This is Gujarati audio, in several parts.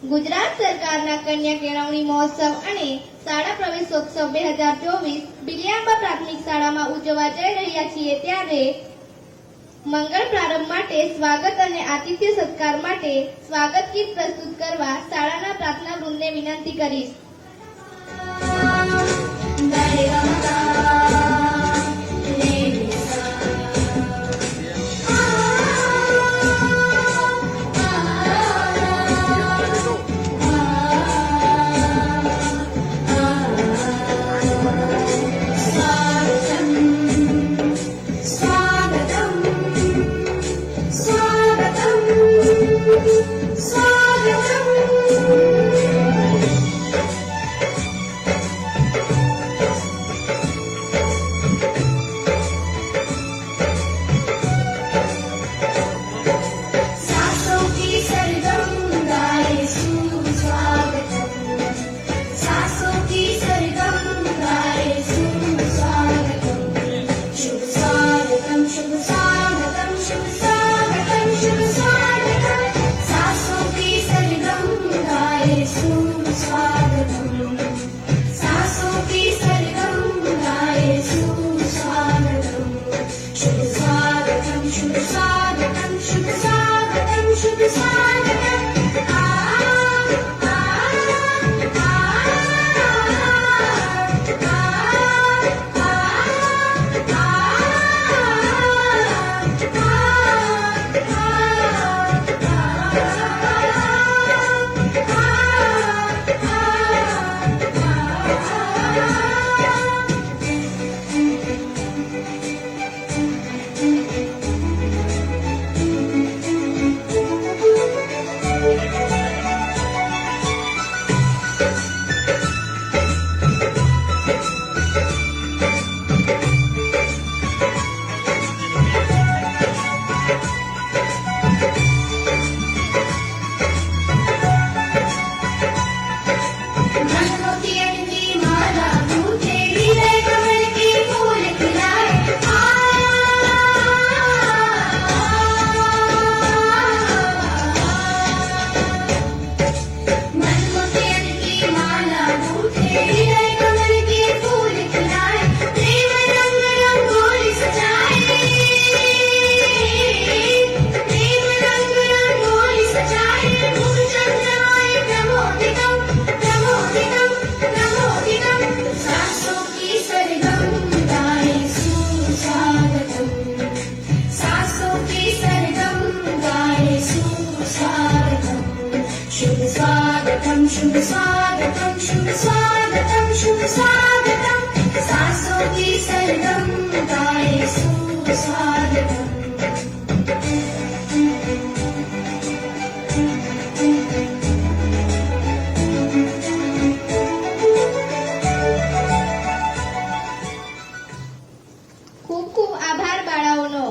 ગુજરાત સરકારના કન્યા કેળવણી મહોત્સવ અને શાળા પ્રવેશોત્સવ 2024 બિલિયાંબા પ્રાથમિક શાળામાં ઉજવવા જઈ રહ્યા છીએ ત્યારે મંગળ પ્રારંભ માટે સ્વાગત અને આતિથ્ય સત્કાર માટે સ્વાગત ગીત પ્રસ્તુત કરવા શાળાના પ્રાર્થના વૃંદને વિનંતી કરીશ. शुभ स्वागतम शुभ स्वागतम शुभ स्वागतम सासों की सरगम गाए सुस्वागतम. ખૂબ ખૂબ આભાર બાળાઓનો.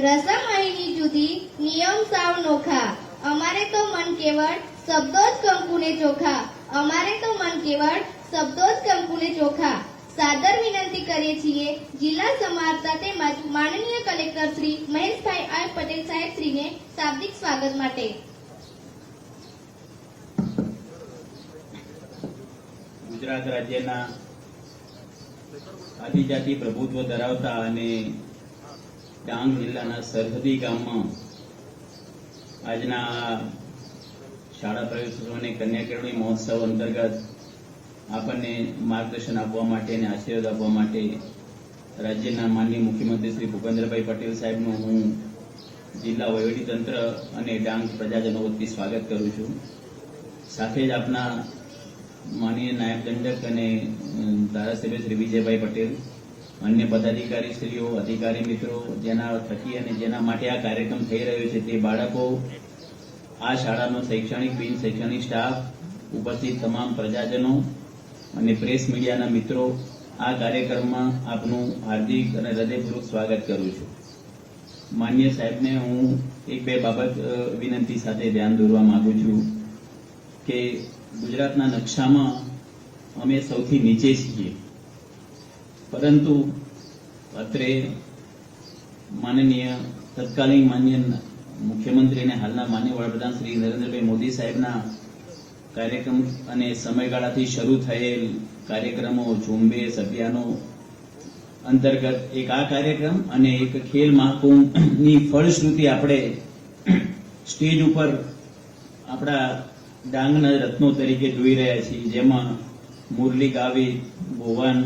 રસમ અહીંની જુદી, નિયમ સાવ નોખા. અમારે તો મન કેવળ શબ્દો જ કંકુને ચોખા. અમારે તો મન કેવળ શબ્દો જ કંકુને ચોખા. સાદર વિનંતી કરીએ છીએ જિલ્લા સમાહર્તા તેમજ માનનીય કલેક્ટર શ્રી મહેશભાઈ આર પટેલ સાહેબ શ્રીને શાબ્દિક સ્વાગત માટે. ગુજરાત રાજ્યના આદિજાતિ પ્રભુત્વ ધરાવતા અને ડાંગ જિલ્લાના સરહદી ગામમાં આજના શાળા પ્રવેશોત્સવ અને કન્યા કેળવણી મહોત્સવ અંતર્ગત આપણને માર્ગદર્શન આપવા માટે અને આશીર્વાદ આપવા માટે રાજ્યના માનનીય મુખ્યમંત્રી શ્રી ભૂપેન્દ્રભાઈ પટેલ સાહેબનું હું જિલ્લા વહીવટીતંત્ર અને ડાંગ પ્રજાજનો વતી સ્વાગત કરું છું. સાથે જ આપના માનનીય નાયબ દંડક અને ધારાસભ્ય શ્રી વિજયભાઈ પટેલ, અન્ય પદાધિકારી શ્રીઓ, અધિકારી મિત્રો, જેના થકી અને જેના માટે આ કાર્યક્રમ થઈ રહ્યો છે તે બાળકો, આ શાળાનો શૈક્ષણિક બિન શૈક્ષણિક સ્ટાફ, ઉપસ્થિત તમામ પ્રજાજનો અને પ્રેસ મીડિયાના મિત્રો, આ કાર્યક્રમમાં આપનું હાર્દિક અને હૃદયપૂર્વક સ્વાગત કરું છું. માન્ય સાહેબને હું એક બે બાબત વિનંતી સાથે ધ્યાન દોરવા માંગુ છું કે ગુજરાતના નકશામાં અમે સૌથી નીચે છીએ, પરંતુ અત્રે માનનીય તત્કાલીન માન્ય મુખ્યમંત્રી અને હાલના માનનીય વડાપ્રધાન શ્રી નરેન્દ્રભાઈ મોદી સાહેબના કાર્યક્રમ અને સમયગાળાથી શરૂ થયેલ કાર્યક્રમો ઝુંબેશ અભિયાનો અંતર્ગત એક આ કાર્યક્રમ અને એક ખેલ મહાકુંભની ફળશ્રુતિ આપણે સ્ટેજ ઉપર આપણા ડાંગના રત્નો તરીકે જોઈ રહ્યા છીએ, જેમાં મુરલી ગાવિત, ભુવન,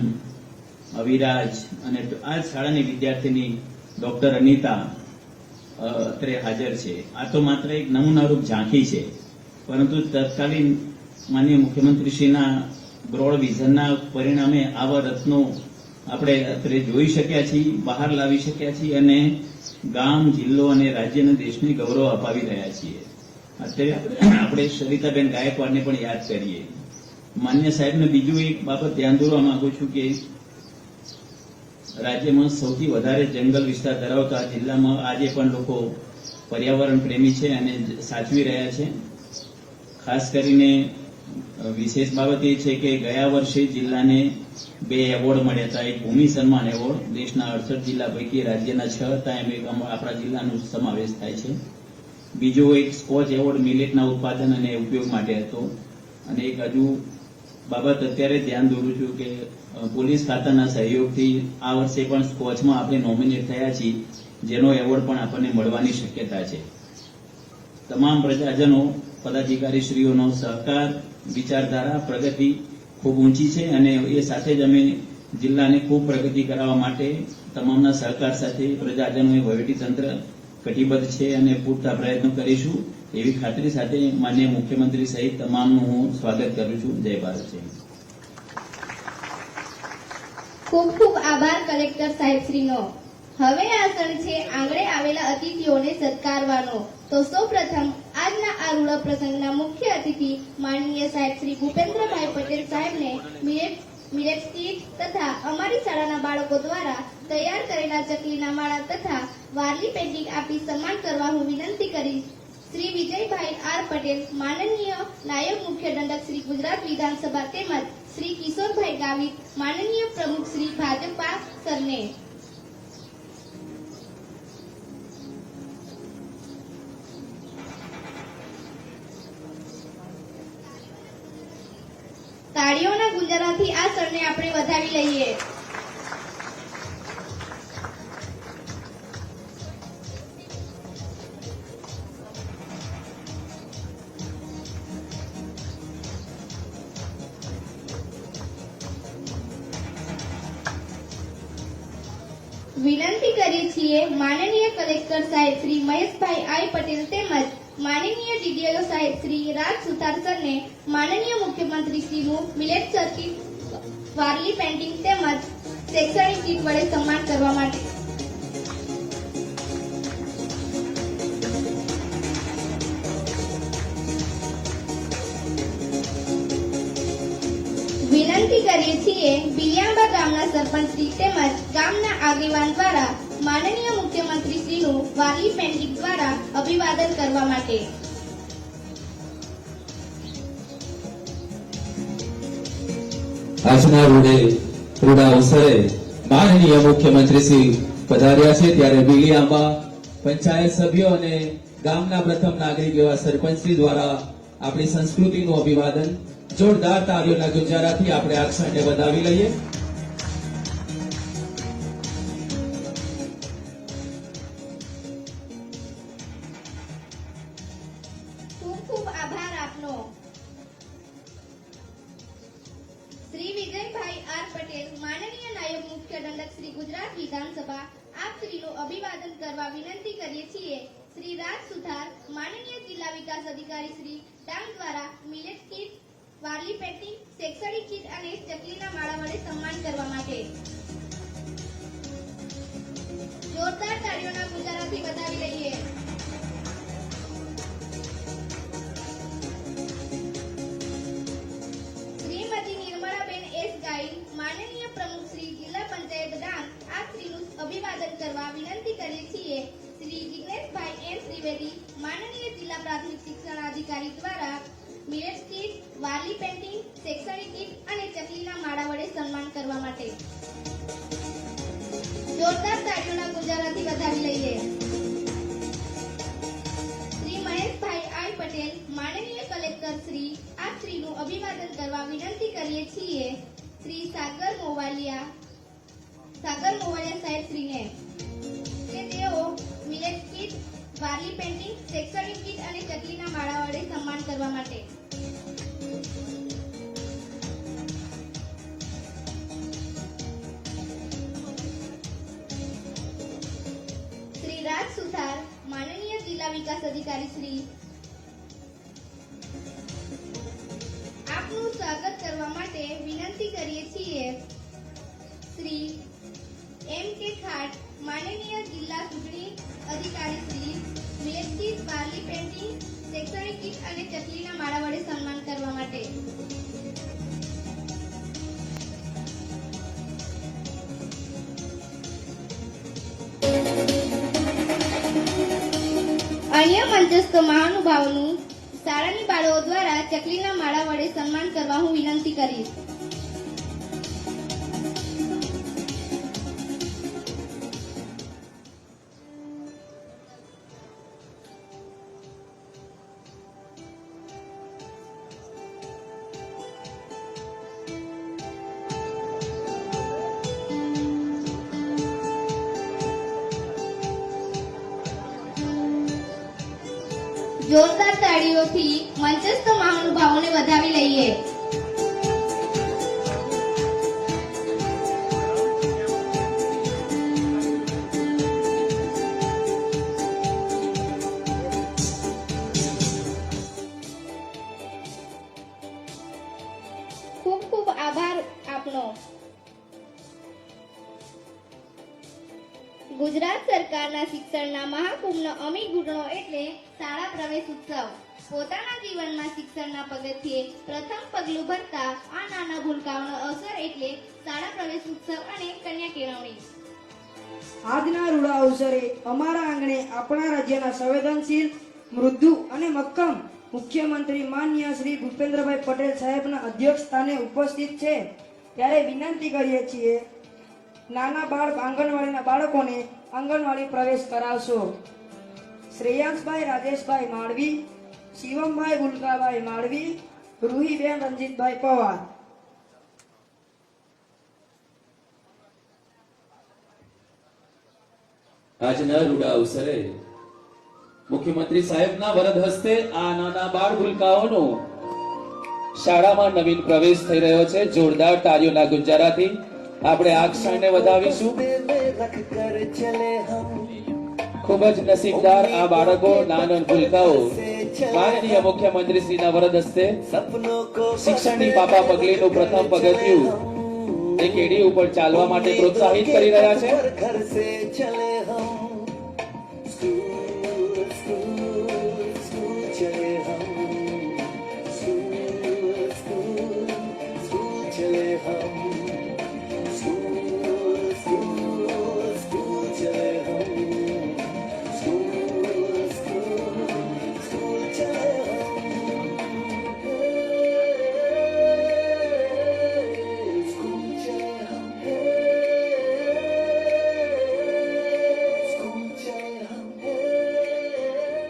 અવિરાજ અને આ શાળાની વિદ્યાર્થીની ડોક્ટર અનિતા અત્રે હાજર છે. આ તો માત્ર એક નમૂનારૂપ ઝાંખી છે, પરંતુ તત્કાલીન માનનીય મુખ્યમંત્રીશ્રીના બ્રોડ વિઝનના પરિણામે આવા રત્નો આપણે અત્રે જોઈ શક્યા છીએ, બહાર લાવી શક્યા છીએ અને ગામ, જિલ્લો અને રાજ્ય અને દેશને ગૌરવ અપાવી રહ્યા છીએ. અત્યારે આપણે સરિતાબેન ગાયકવાડને પણ યાદ કરીએ. માન્ય સાહેબને બીજું એક બાબત ધ્યાન દોરવા માંગુ છું કે રાજ્યમાં સૌથી વધારે જંગલ વિસ્તાર ધરાવતા આ જિલ્લામાં આજે પણ લોકો પર્યાવરણ પ્રેમી છે અને સાચવી રહ્યા છે. ખાસ કરીને વિશેષ બાબત એ છે કે ગયા વર્ષે જિલ્લાને 2 એવોર્ડ મળ્યા હતા. એક ભૂમિ સન્માન એવોર્ડ, દેશના 68 જિલ્લા પૈકી રાજ્યના 6 હતા, એમ એક આપણા જિલ્લાનો સમાવેશ થાય છે. બીજો એક સ્કોચ એવોર્ડ મિલેટના ઉત્પાદન અને ઉપયોગ માટે હતો. અને એક હજુ બાબત અત્યારે ધ્યાન દોરું છું કે પોલીસ ખાતાના સહયોગથી આ વર્ષે પણ સ્કોચમાં આપણે નોમિનેટ થયા છીએ, જેનો એવોર્ડ પણ આપણને મળવાની શક્યતા છે. તમામ પ્રજાજનો, પદાધિકારીશ્રીઓનો સહકાર, વિચારધારા, પ્રગતિ ખૂબ ઊંચી છે અને એ સાથે જ અમે જિલ્લાને ખૂબ પ્રગતિ કરાવવા માટે તમામના સહકાર સાથે પ્રજાજનોએ વહીવટીતંત્ર કટિબદ્ધ છે અને પૂરતા પ્રયત્નો કરીશું એવી ખાતરી સાથે માનનીય મુખ્યમંત્રી સહિત તમામનું હું સ્વાગત કરું છું. જય ભારત. જય. ખૂબ ખૂબ આભાર કલેક્ટર સાહેબશ્રીનો. હવે આસન છે આંગણે આવેલા અતિથિઓને સત્કારવાનો. તો સૌપ્રથમ આજના આ રૂડા પ્રસંગના મુખ્ય અતિથિ માનનીય સાહેબ શ્રી ભૂપેન્દ્રભાઈ પટેલ સાહેબને મિલેટ કીટ તથા અમારી શાળાના બાળકો દ્વારા તૈયાર કરેલા ચકલીના માળા તથા વારલી પેન્ટિંગ આપી સન્માન કરવા હું વિનંતી કરીશ. શ્રી વિજયભાઈ આર પટેલ, માનનીય નાયબ મુખ્ય દંડક શ્રી ગુજરાત વિધાનસભા તેમજ શ્રી કિશોરભાઈ ગાવિત, માનનીય પ્રમુખ શ્રી ભાજપા સરને. તાળીઓના ગુંજરાથી આ સરને આપણે વધાવી લઈએ. વિનંતી કરીએ છીએ માનનીય કલેક્ટર સાહેબ શ્રી મહેશભાઈ આઈ પટેલ તેમજ માનનીય ડીડીઓ સાહેબ શ્રી રાજ સુથાર સરને માનનીય મુખ્યમંત્રી શ્રીનું મિલેટ સર્કિટ, વારલી પેન્ટિંગ તેમજ શૈક્ષણિક કીટ વડે સન્માન કરવા માટે. વિનંતી કરીએ છીએ બિલિયાંબા ગામના સરપંચ શ્રી તેમજ ગામના આગેવાન દ્વારા માનનીય મુખ્યમંત્રી શ્રીનું વારલી પેન્ટિંગ દ્વારા અભિવાદન કરવા માટે. આજના રૂડા અવસરે માનનીય મુખ્યમંત્રી શ્રી પધાર્યા છે, ત્યારે બિલિયાંબા પંચાયત સભ્યો અને ગામના પ્રથમ નાગરિક એવા સરપંચ શ્રી દ્વારા આપણી સંસ્કૃતિનું અભિવાદન જોરદાર તાળીઓના ગુંજારાથી આપણે આ ક્ષણને વધાવી લઈએ. ખૂબ ખૂબ આભાર આપનો. શ્રી વિજયભાઈ આર પટેલ, માનનીય નાયબ મુખ્ય દંડક શ્રી ગુજરાત વિધાનસભા, આપ શ્રીનું અભિવાદન કરવા વિનંતી કરીએ છીએ. શ્રી રાજ સુથાર, માનનીય જિલ્લા વિકાસ અધિકારી શ્રી ડાંગ દ્વારા મિલેટ કીટ, વારલી પેન્ટિંગ, શૈક્ષણિક કીટ અને ચકલીના માળા વડે સન્માન કરવા માટે. જોરદાર તાળીઓના ગુંજારાથી વધાવી લઈએ. શ્રીમતી નિર્મળાબેન એસ ગાઈલ, માનનીય પ્રમુખ શ્રી જિલ્લા પંચાયત ડાંગ, આપ શ્રીનું અભિવાદન કરવા વિનંતી કરીએ છીએ. શ્રી જિગ્નેશભાઈ એન ત્રિવેદી, માનનીય જિલ્લા પ્રાથમિક શિક્ષણ અધિકારી દ્વારા મિલેટ કીટ, વારલી પેન્ટિંગ, શૈક્ષણિક કીટ અને ચકલીના માળા વડે સન્માન કરવા માટે. જોરદાર તાળીઓના ગુંજારાથી વધાવી લઈએ. માનનીય કલેક્ટર શ્રી આપ શ્રીનું અભિવાદન કરવા વિનંતી કરીએ છીએ શ્રી સાગર મોવાલિયા સાહેબ શ્રીને કે તેઓ મિલેટ કીટ, વારલી પેન્ટિંગ, શૈક્ષણિક કીટ અને ચકલીના માળા વડે સન્માન કરવા માટે. શ્રી રાજ સુથાર માનનીય જિલ્લા વિકાસ અધિકારી શ્રી આપનું સ્વાગત કરવા માટે વિનંતી કરીએ છીએ શ્રી એમ કે ખાટ માનનીય જિલ્લા ચૂંટણી અધિકારી Shri millet kit, Warli painting, શૈક્ષણિક કીટ અને ચકલીના માળા વડે સન્માન કરવા માટે. અન્ય મંચસ્થ મહાનુભાવોનું શાળાની બાળકો દ્વારા ચકલીના માળા વડે સન્માન કરવા હું વિનંતી કરીશ. જોરદાર તાળીઓથી મંચસ્થ મહાનુભાવોને વધાવી લઈએ. ખૂબ ખૂબ આભાર આપનો. ગુજરાત સરકારના શિક્ષણના મહાકુંભનો અમી ઘૂંટણો એટલે શાળા પ્રવેશ ઉત્સવ. પોતાના જીવનમાં શિક્ષણના પગથિયે પ્રથમ પગલું ભરતા આ નાના ભૂલકાઓનો અવસર એટલે શાળા પ્રવેશ ઉત્સવ અને કન્યા કેળવણી. આજના રૂડા અવસરે અમારા આંગણે આપણા રાજ્યના સંવેદનશીલ, મૃદુ અને મક્કમ મુખ્યમંત્રી માનનીય શ્રી ભૂપેન્દ્રભાઈ પટેલ સાહેબના અધ્યક્ષ સ્થાને ઉપસ્થિત છે ત્યારે વિનંતી કરીએ છીએ નાના આંગણવાડીના બાળકોને આંગણવાડી પ્રવેશ કરાવશો. શ્રેયાંશભાઈ રાજેશભાઈ માળવી, શિવમભાઈ ગુલકાભાઈ માળવી, રૂહીબેન રંજીતભાઈ પવાર. આજના રૂડા અવસરે મુખ્યમંત્રી સાહેબના વરદ હસ્તે આ નાના બાળ ભૂલકાઓનો શાળામાં નવીન પ્રવેશ થઈ રહ્યો છે. જોરદાર તાળીઓના ગુંજારાથી આપણે આ ક્ષણને વધાવીશું. ખૂબ જ નસીબદાર આ બાળકો, નાના ભૂલકાઓ માનનીય મુખ્યમંત્રી શ્રીના વરદ હસ્તે શિક્ષણની પાપા પગલીનું પ્રથમ પગથિયું એક એડી ઉપર ચાલવા માટે પ્રોત્સાહિત કરી રહ્યા છે.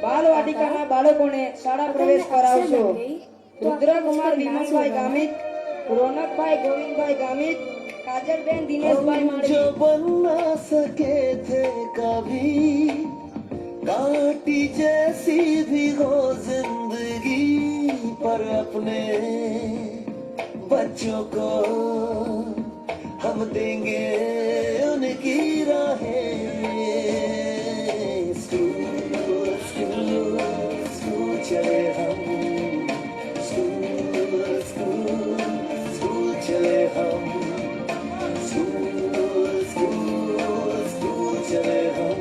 બાલવાટિકાના બાળકોને શાળા પ્રવેશ કરાવશો. રુદ્રકુમાર વિમલભાઈ ગામિત, રોનકભાઈ ગોવિંદભાઈ ગામિત, કાજલબેન દિનેશભાઈ માળવી. बन ना सके थे कभी काटी जैसी भी हो जिंदगी पर अपने बच्चों को हम देंगे उनकी राहें. स्कूल स्कूल स्कूल चले हम, स्कूल स्कूल स्कूल चले हम, स्कूल स्कूल स्कूल चले हम,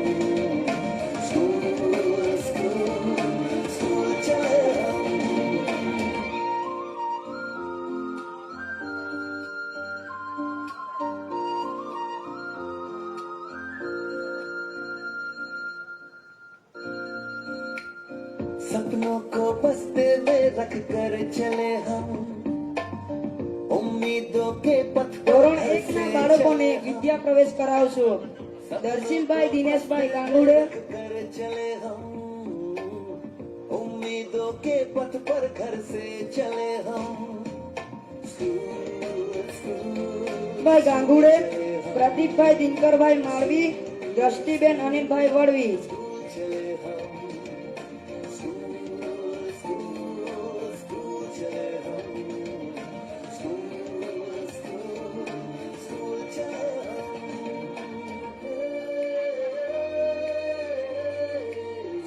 स्कूल स्कूल स्कूल चले हम. सपनों को बस्ते में रख कर चले हम, उम्मीदों के पथ ધોરણ 1 ના બાળકોને વિદ્યા પ્રવેશ કરાવશો. દર્શનભાઈ દિનેશભાઈ ગાંગુડે, कर चले हम, उम्मीद उम्मीदों के पथ पर घर से चले हम स्कूल स्कूल ભાઈ ગાંગુડે, પ્રદીપભાઈ દિનકરભાઈ માળવી, દ્રષ્ટિબેન અનિલભાઈ વડવી. चले हम स्कूल स्कूल स्कूल चले हम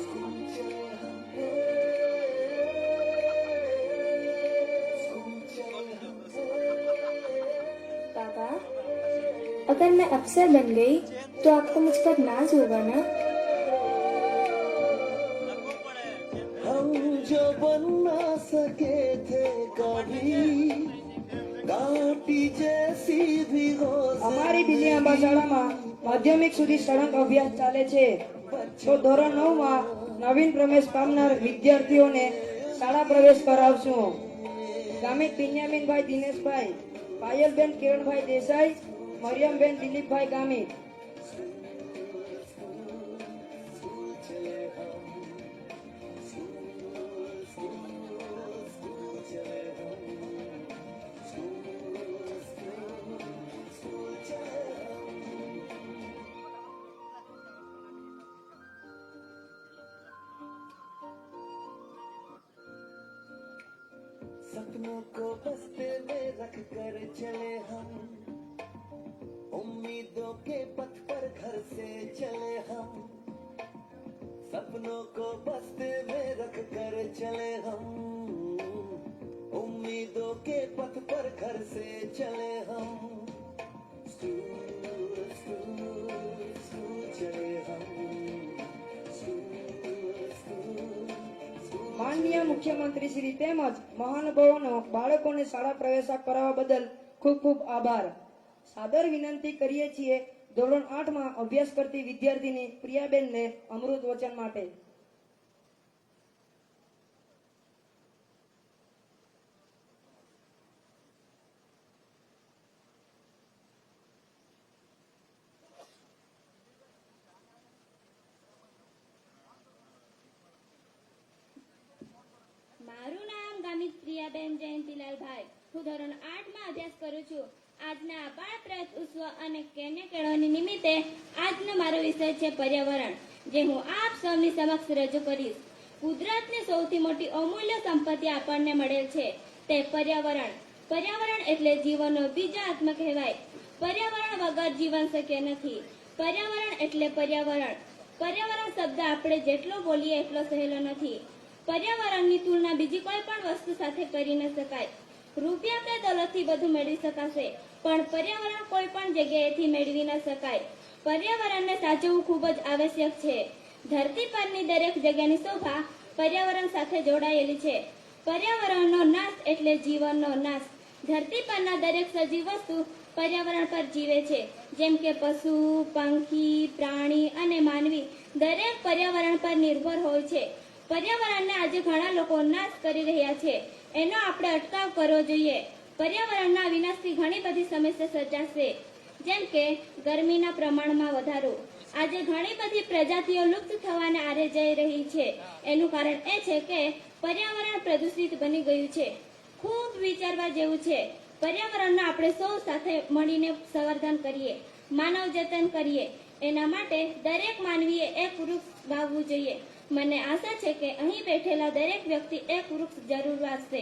स्कूल स्कूल स्कूल चले पापा, अगर मैं अफसर बन गई तो आपको मुझ पर नाज होगा ना? हम जो बन ना सके थे कभी कांटी जैसी भी हो અમારી બિલિયાંબા શાળામાં માધ્યમિક સુધી સળંગ અભ્યાસ ચાલે છે. તો ધોરણ 9 માં નવીન પ્રવેશ પામનાર વિદ્યાર્થીઓને શાળા પ્રવેશ કરાવશું. ગામિત બિન્યામીનભાઈ દિનેશભાઈ, પાયલબેન કિરણભાઈ દેસાઈ, મરિયમબેન દિલીપભાઈ ગામિત. सपनों को बस्ते में रख कर चले हम उम्मीदों के पथ पर घर से चले हम सपनों को बस्ते में रख कर चले हम उम्मीदों के पथ पर घर से चले हम स्कूल स्कूल स्कूल चले हम માનનીય મુખ્યમંત્રી શ્રી તેમજ મહાનુભાવોનો બાળકોને શાળા પ્રવેશ કરાવવા બદલ ખૂબ ખૂબ આભાર. સાદર વિનંતી કરીએ છીએ ધોરણ 8 માં અભ્યાસ કરતી વિદ્યાર્થીની પ્રિયાબેનને અમૃત વચન માટે. મારું નામ ગામિત પ્રિયાબેન જયંતિલાલભાઈ. હું ધોરણ 8 માં અભ્યાસ કરું છું. આજના બાળ પ્રયત્ન ઉત્સવ અને કન્યા કેળવણી નિમિત્તે આજનો મારો વિષય છે પર્યાવરણ, જે હું આપ સૌની સમક્ષ રજૂ કરીશ. કુદરતની સૌથી મોટી અમૂલ્ય સંપત્તિ આપણને મળેલ છે તે પર્યાવરણ. પર્યાવરણ એટલે જીવનનો બીજો આત્મા કહેવાય. પર્યાવરણ વગર જીવન શક્ય નથી. પર્યાવરણ એટલે પર્યાવરણ. પર્યાવરણ શબ્દ આપણે જેટલો બોલીએ એટલો સહેલો નથી. પર્યાવરણની તુલના બીજી કોઈ પણ વસ્તુ સાથે કરી ન શકાય. રૂપિયા કે દોલતથી બધું મેળવી શકાશે, પણ પર્યાવરણ કોઈ પણ જગ્યાએથી મેળવી ન શકાય. પર્યાવરણને સાચવવું ખૂબ જ આવશ્યક છે. ધરતી પરની દરેક જગ્યાની શોભા પર્યાવરણ સાથે જોડાયેલી છે. પર્યાવરણનો નાશ એટલે જીવનનો નાશ. ધરતી પરના દરેક સજીવ વસ્તુ પર્યાવરણ પર જીવે છે, જેમ કે પશુ, પંખી, પ્રાણી અને માનવી દરેક પર્યાવરણ પર નિર્ભર હોય છે. પર્યાવરણને આજે ઘણા લોકો નાશ કરી રહ્યા છે. એનો આપણે અટકાવ કરવો જોઈએ. પર્યાવરણના વિનાશથી ઘણી બધી સમસ્યા સર્જાશે, જેમ કે ગરમીના પ્રમાણમાં વધારો. આજે ઘણી બધી પ્રજાતિઓ લુપ્ત થવાને આરે જઈ રહી છે. એનું કારણ એ છે કે પર્યાવરણ પ્રદૂષિત બની ગયું છે. ખૂબ વિચારવા જેવું છે. પર્યાવરણનું આપણે સૌ સાથે મળીને સંવર્ધન કરીએ, માનવ જતન કરીએ. એના માટે દરેક માનવીએ એક વૃક્ષ વાવવું જોઈએ. મને આશા છે કે અહીં બેઠેલા દરેક વ્યક્તિ એક વૃક્ષ જરૂર વાવશે.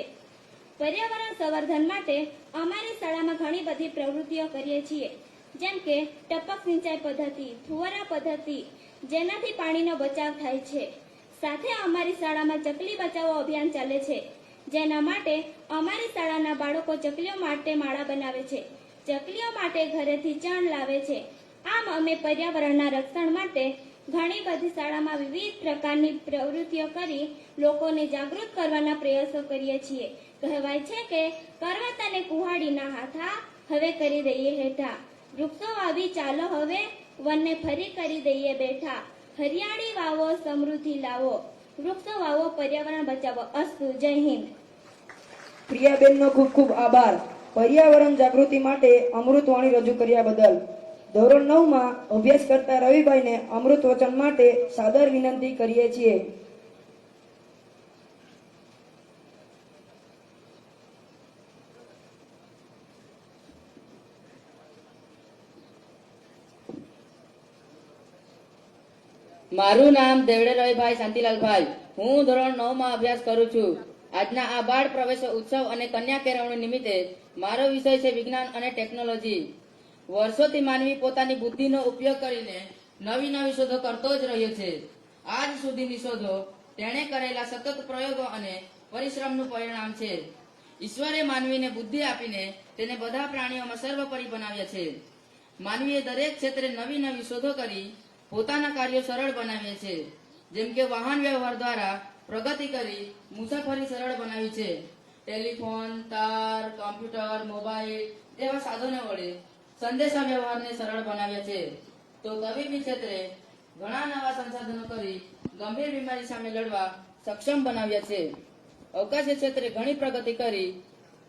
પર્યાવરણ સંવર્ધન માટે અમારી શાળામાં ઘણી બધી પ્રવૃત્તિઓ કરીએ છીએ, જેમ કે ટપક સિંચાઈ પદ્ધતિ, ફુવારા પદ્ધતિ, જેનાથી પાણીનો બચાવ થાય છે. સાથે અમારી શાળામાં ચકલી બચાવો અભિયાન ચાલે છે, જેના માટે અમારી શાળાના બાળકો ચકલીઓ માટે માળા બનાવે છે, ચકલીઓ માટે ઘરેથી ચણ લાવે છે. આમ અમે પર્યાવરણના રક્ષણ માટે ઘણી બધી શાળામાં વિવિધ પ્રકારની પ્રવૃત્તિઓ કરી લોકોને જાગૃત કરવાના પ્રયાસો કરીએ છીએ. કહેવાય છે કે પર્વત અને કુહાડીના હાથા હવે કરી દઈએ હેઠા. વૃક્ષો વાવી ચાલો હવે વનને ફરી કરી દઈએ બેઠા. હરિયાળી વાવો, સમૃદ્ધિ લાવો, વૃક્ષો વાવો, પર્યાવરણ બચાવો. અસ્તુ. જય હિન્દ. પ્રિયાબેનનો ખૂબ ખૂબ આભાર. પર્યાવરણ જાગૃતિ માટે અમૃતવાણી રજૂ કર્યા બદલ. ધોરણ 9 માં અભ્યાસ કરતા રવિભાઈને અમૃત વચન માટે સાદર વિનંતી કરીએ છીએ. મારું નામ દેવડે રવિભાઈ શાંતિલાલભાઈ. હું ધોરણ 9 માં અભ્યાસ કરું છું. આજના આ બાળ પ્રવેશ ઉત્સવ અને કન્યા કેળવણી નિમિત્તે મારો વિષય છે વિજ્ઞાન અને ટેકનોલોજી. વર્ષોથી માનવી પોતાની બુદ્ધિનો ઉપયોગ કરીને નવી નવી શોધો કરતો જ રહ્યો છે. આજ સુધીની શોધો તેણે કરેલા સતત પ્રયોગો અને પરિશ્રમનું પરિણામ છે. ઈશ્વરે માનવીને બુદ્ધિ આપીને તેને બધા પ્રાણીઓમાં સર્વોપરી બનાવ્યા છે. માનવીએ દરેક ક્ષેત્રે નવી નવી શોધો કરી પોતાના કાર્યો સરળ બનાવ્યા છે. જેમ કે વાહન વ્યવહાર દ્વારા પ્રગતિ કરી મુસાફરી સરળ બનાવી છે. ટેલિફોન, તાર, કમ્પ્યુટર, મોબાઈલ જેવા સાધનો વડે સંદેશા વ્યવહારને સરળ બનાવ્યા છે. તો તબીબી ક્ષેત્રે ઘણા નવા સંસાધનો કરી ગંભીર બીમારી સામે લડવા સક્ષમ બનાવ્યા છે. અવકાશ ક્ષેત્રે ઘણી પ્રગતિ કરી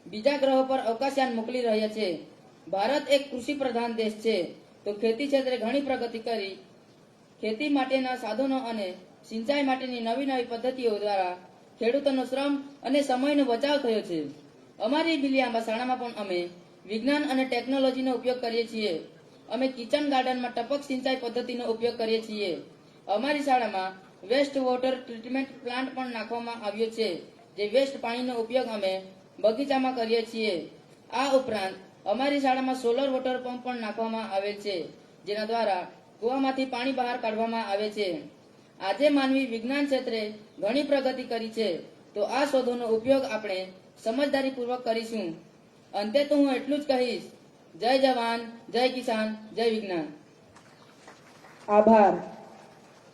બીજા ગ્રહો પર અવકાશયાન મોકલી રહ્યા છે. ભારત એક કૃષિ પ્રધાન દેશ છે, તો ખેતી ક્ષેત્રે ઘણી પ્રગતિ કરી ખેતી માટેના સાધનો અને સિંચાઈ માટેની નવી નવી પદ્ધતિઓ દ્વારા ખેડૂતોનો શ્રમ અને સમયનો બચાવ થયો છે. અમારી બિલિયાંબા શાળામાં પણ અમે વિજ્ઞાન અને ટેકનોલોજીનો ઉપયોગ કરીએ છીએ. અમે કિચન ગાર્ડનમાં ટપક સિંચાઈ પદ્ધતિનો ઉપયોગ કરીએ છીએ. અમારી શાળામાં વેસ્ટ વોટર ટ્રીટમેન્ટ પ્લાન્ટ પણ નાખવામાં આવ્યો છે, જે વેસ્ટ પાણીનો ઉપયોગ અમે બગીચામાં કરીએ છીએ. આ ઉપરાંત અમારી શાળામાં સોલર વોટર પંપ પણ નાખવામાં આવેલ છે, જેના દ્વારા કૂવામાંથી પાણી બહાર કાઢવામાં આવે છે. આજે માનવી વિજ્ઞાન ક્ષેત્રે ઘણી પ્રગતિ કરી છે, તો આ શોધોનો ઉપયોગ આપણે સમજદારીપૂર્વક કરીશું. અંતે તો હું એટલું જ કહીશ, જય જવાન, જય કિસાન, જય વિજ્ઞાન. આભાર.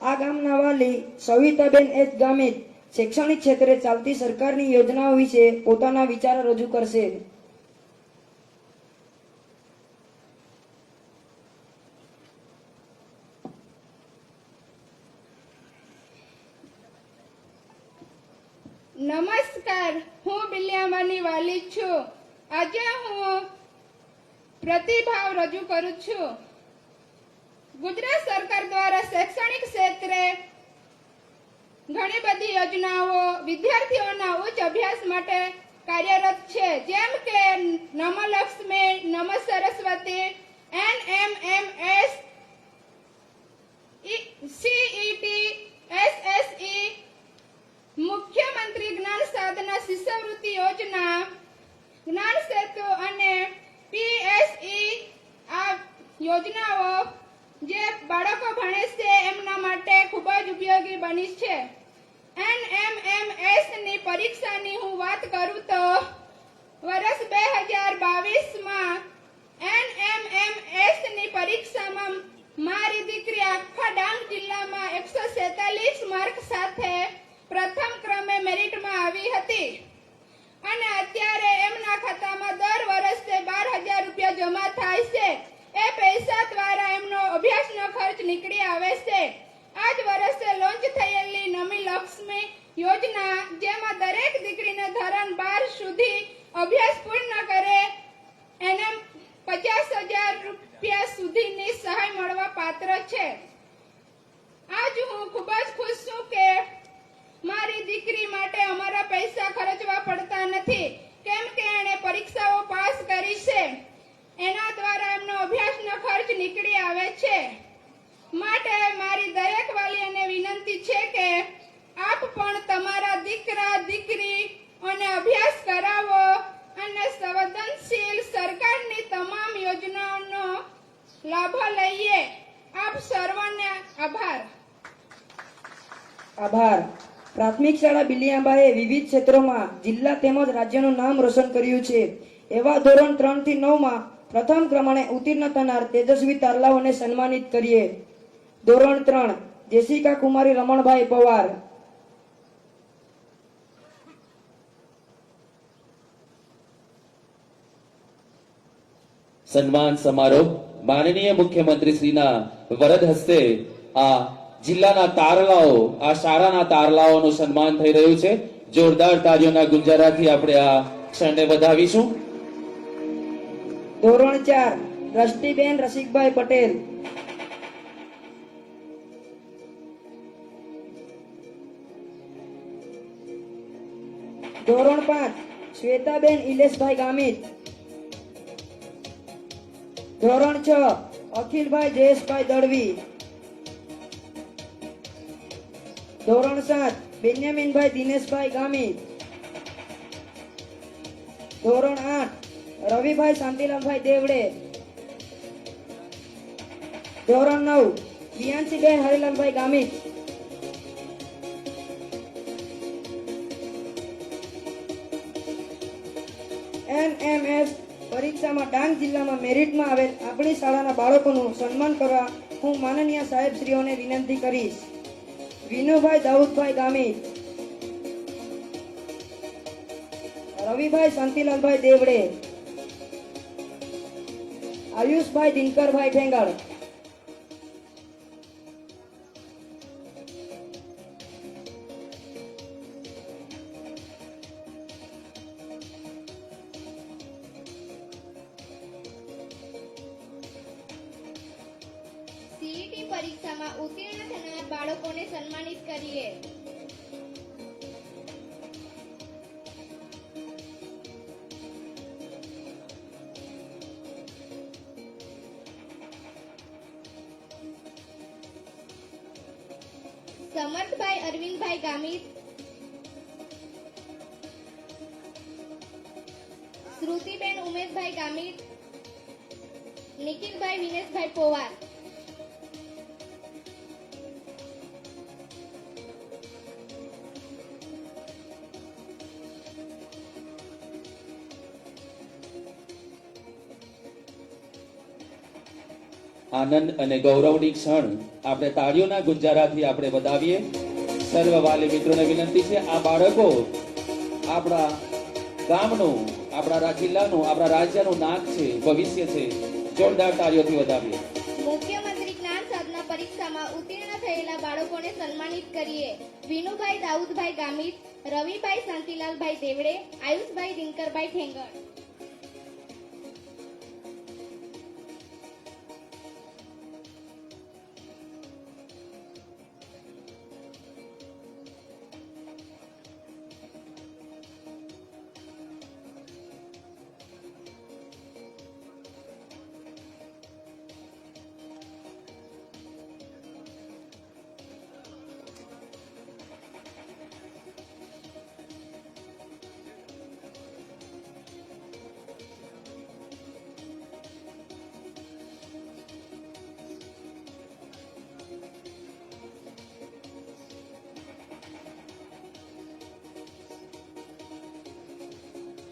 આ ગામના વાલી સવિતાબેન એચ ગામિત શૈક્ષણિક ક્ષેત્રે ચાલતી સરકારની યોજનાઓ વિશે પોતાના વિચારો રજૂ કરશે. નમસ્કાર, હું બિલિયાંબાની વાલી છું. આજે હું પ્રતિભાવ રજૂ કરું છું. ગુજરાત સરકાર દ્વારા શૈક્ષણિક ક્ષેત્રે ઘણી બધી યોજનાઓ વિદ્યાર્થીઓના ઉચ્ચ અભ્યાસ માટે કાર્યરત છે, જેમ કે નમો લક્ષ્મી, નમો સરસ્વતી, NMMS, CET, SSE, મુખ્યમંત્રી જ્ઞાન સાધના શિષ્યવૃત્તિ યોજના, જ્ઞાન સેતુ અને PSE. આ યોજનાઓ જે બાળકો ભણે છે એમના માટે ખૂબ જ ઉપયોગી બની છે. NMMS ની પરીક્ષાની હું વાત કરું તો વર્ષ 2022માં NMMS ની પરીક્ષામાં મારી દીકરી આખા ડાંગ જિલ્લામાં 147 માર્ક સાથે પ્રથમ ક્રમે મેરિટમાં આવી હતી અને અત્યારે એમના ખાતામાં દર વર્ષે 12,000 રૂપિયા જમા થાય છે. એ પૈસા દ્વારા એમનો અભ્યાસનો ખર્ચ નીકળી આવે છે. આ જ વર્ષે લોન્ચ થયેલી નમી લક્ષ્મી યોજના, જેમાં દરેક દીકરીને ધોરણ 12 સુધી અભ્યાસ પૂર્ણ કરે એને 50,000 રૂપિયા સુધીની સહાય મળવા પાત્ર છે. આજ હું ખૂબ જ ખુશ છું કે મારી દીકરી માટે અમારા પૈસા ખર્ચવા પડતા નથી, કેમ કે એણે પરીક્ષાઓ પાસ કરી છે. એના દ્વારા એમનો અભ્યાસનો ખર્ચ નીકળી આવે છે. માટે મારી દરેક વાલીઓને વિનંતી છે કે આપ પણ તમારા દીકરા દીકરી અને અભ્યાસ કરાવો અને સંવેદનશીલ સરકારની તમામ યોજનાઓનો લાભ લઈએ. આપ સર્વને આભાર. આભાર. પ્રાથમિક શાળા બિલિયાંબાએ વિવિધ ક્ષેત્રોમાં જિલ્લા તેમજ રાજ્યનું નામ રોશન કર્યું છે. એવા ધોરણ 3 થી 9 માં પ્રથમ ક્રમાંકે ઉત્તીર્ણ થનાર તેજસ્વી તારલાઓને સન્માનિત કરીએ. ધોરણ 3 જેસિકા કુમારી રમણભાઈ પવાર. સન્માન સમારોહ માનનીય મુખ્યમંત્રી શ્રીના વરદ હસ્તે આ જિલ્લાના તારલાઓ, આ શાળાના તારલાઓનું સન્માન થઈ રહ્યું છે. જોરદાર તાળીઓના ગુંજારાથી આપણે આ ક્ષણને વધાવીશું. ધોરણ 4 દ્રષ્ટિબેન રસિકભાઈ પટેલ. ધોરણ 5 શ્વેતાબેન ઇલેશભાઈ ગામિત. ધોરણ 6 અખિલભાઈ જયેશભાઈ દળવી. ધોરણ 7 બેન્યામીનભાઈ દિનેશભાઈ ગામિત. ધોરણ 8 રવિભાઈ શાંતિલાલભાઈ દેવડે. ધોરણ 9 વિયાંશીબેન હરિલાલભાઈ ગામિત. NMS પરીક્ષામાં ડાંગ જિલ્લામાં મેરિટમાં આવેલ આપણી શાળાના બાળકોનું સન્માન કરવા હું માનનીય સાહેબશ્રીઓને વિનંતી કરીશ. વિનુભાઈ દાઉદભાઈ ગામિત. રવિભાઈ શાંતિલાલભાઈ દેવડે. આયુષભાઈ દિનકરભાઈ ઠેંગળ. CET પરીક્ષામાં ઉત્તીર્ણ થનાર બાળકોને સન્માનિત કરીએ. સમર્થભાઈ અરવિંદભાઈ ગામિત. શ્રુતિબેન ઉમેશભાઈ ગામિત. નિખિલભાઈ વિનેશભાઈ પોવાર. આનંદ અને ગૌરવની ક્ષણ આપણે તાળીઓના ગુંજારાથી આપણે વધાવીએ. સર્વ વાલી મિત્રોને વિનંતી છે, આ બાળકો આપણા ગામનું, આપણા જિલ્લાનું, આપણા રાજ્યનું નાક છે, ભવિષ્ય છે. જોરદાર તાળીઓથી વધાવીએ. મુખ્યમંત્રી જ્ઞાન સાધના પરીક્ષામાં ઉત્તીર્ણ થયેલા બાળકોને સન્માનિત કરીએ. વિનુભાઈ દાઉદભાઈ ગામિત. રવિભાઈ શાંતિલાલભાઈ દેવડે. આયુષભાઈ દિનકરભાઈ ઠેંગળ.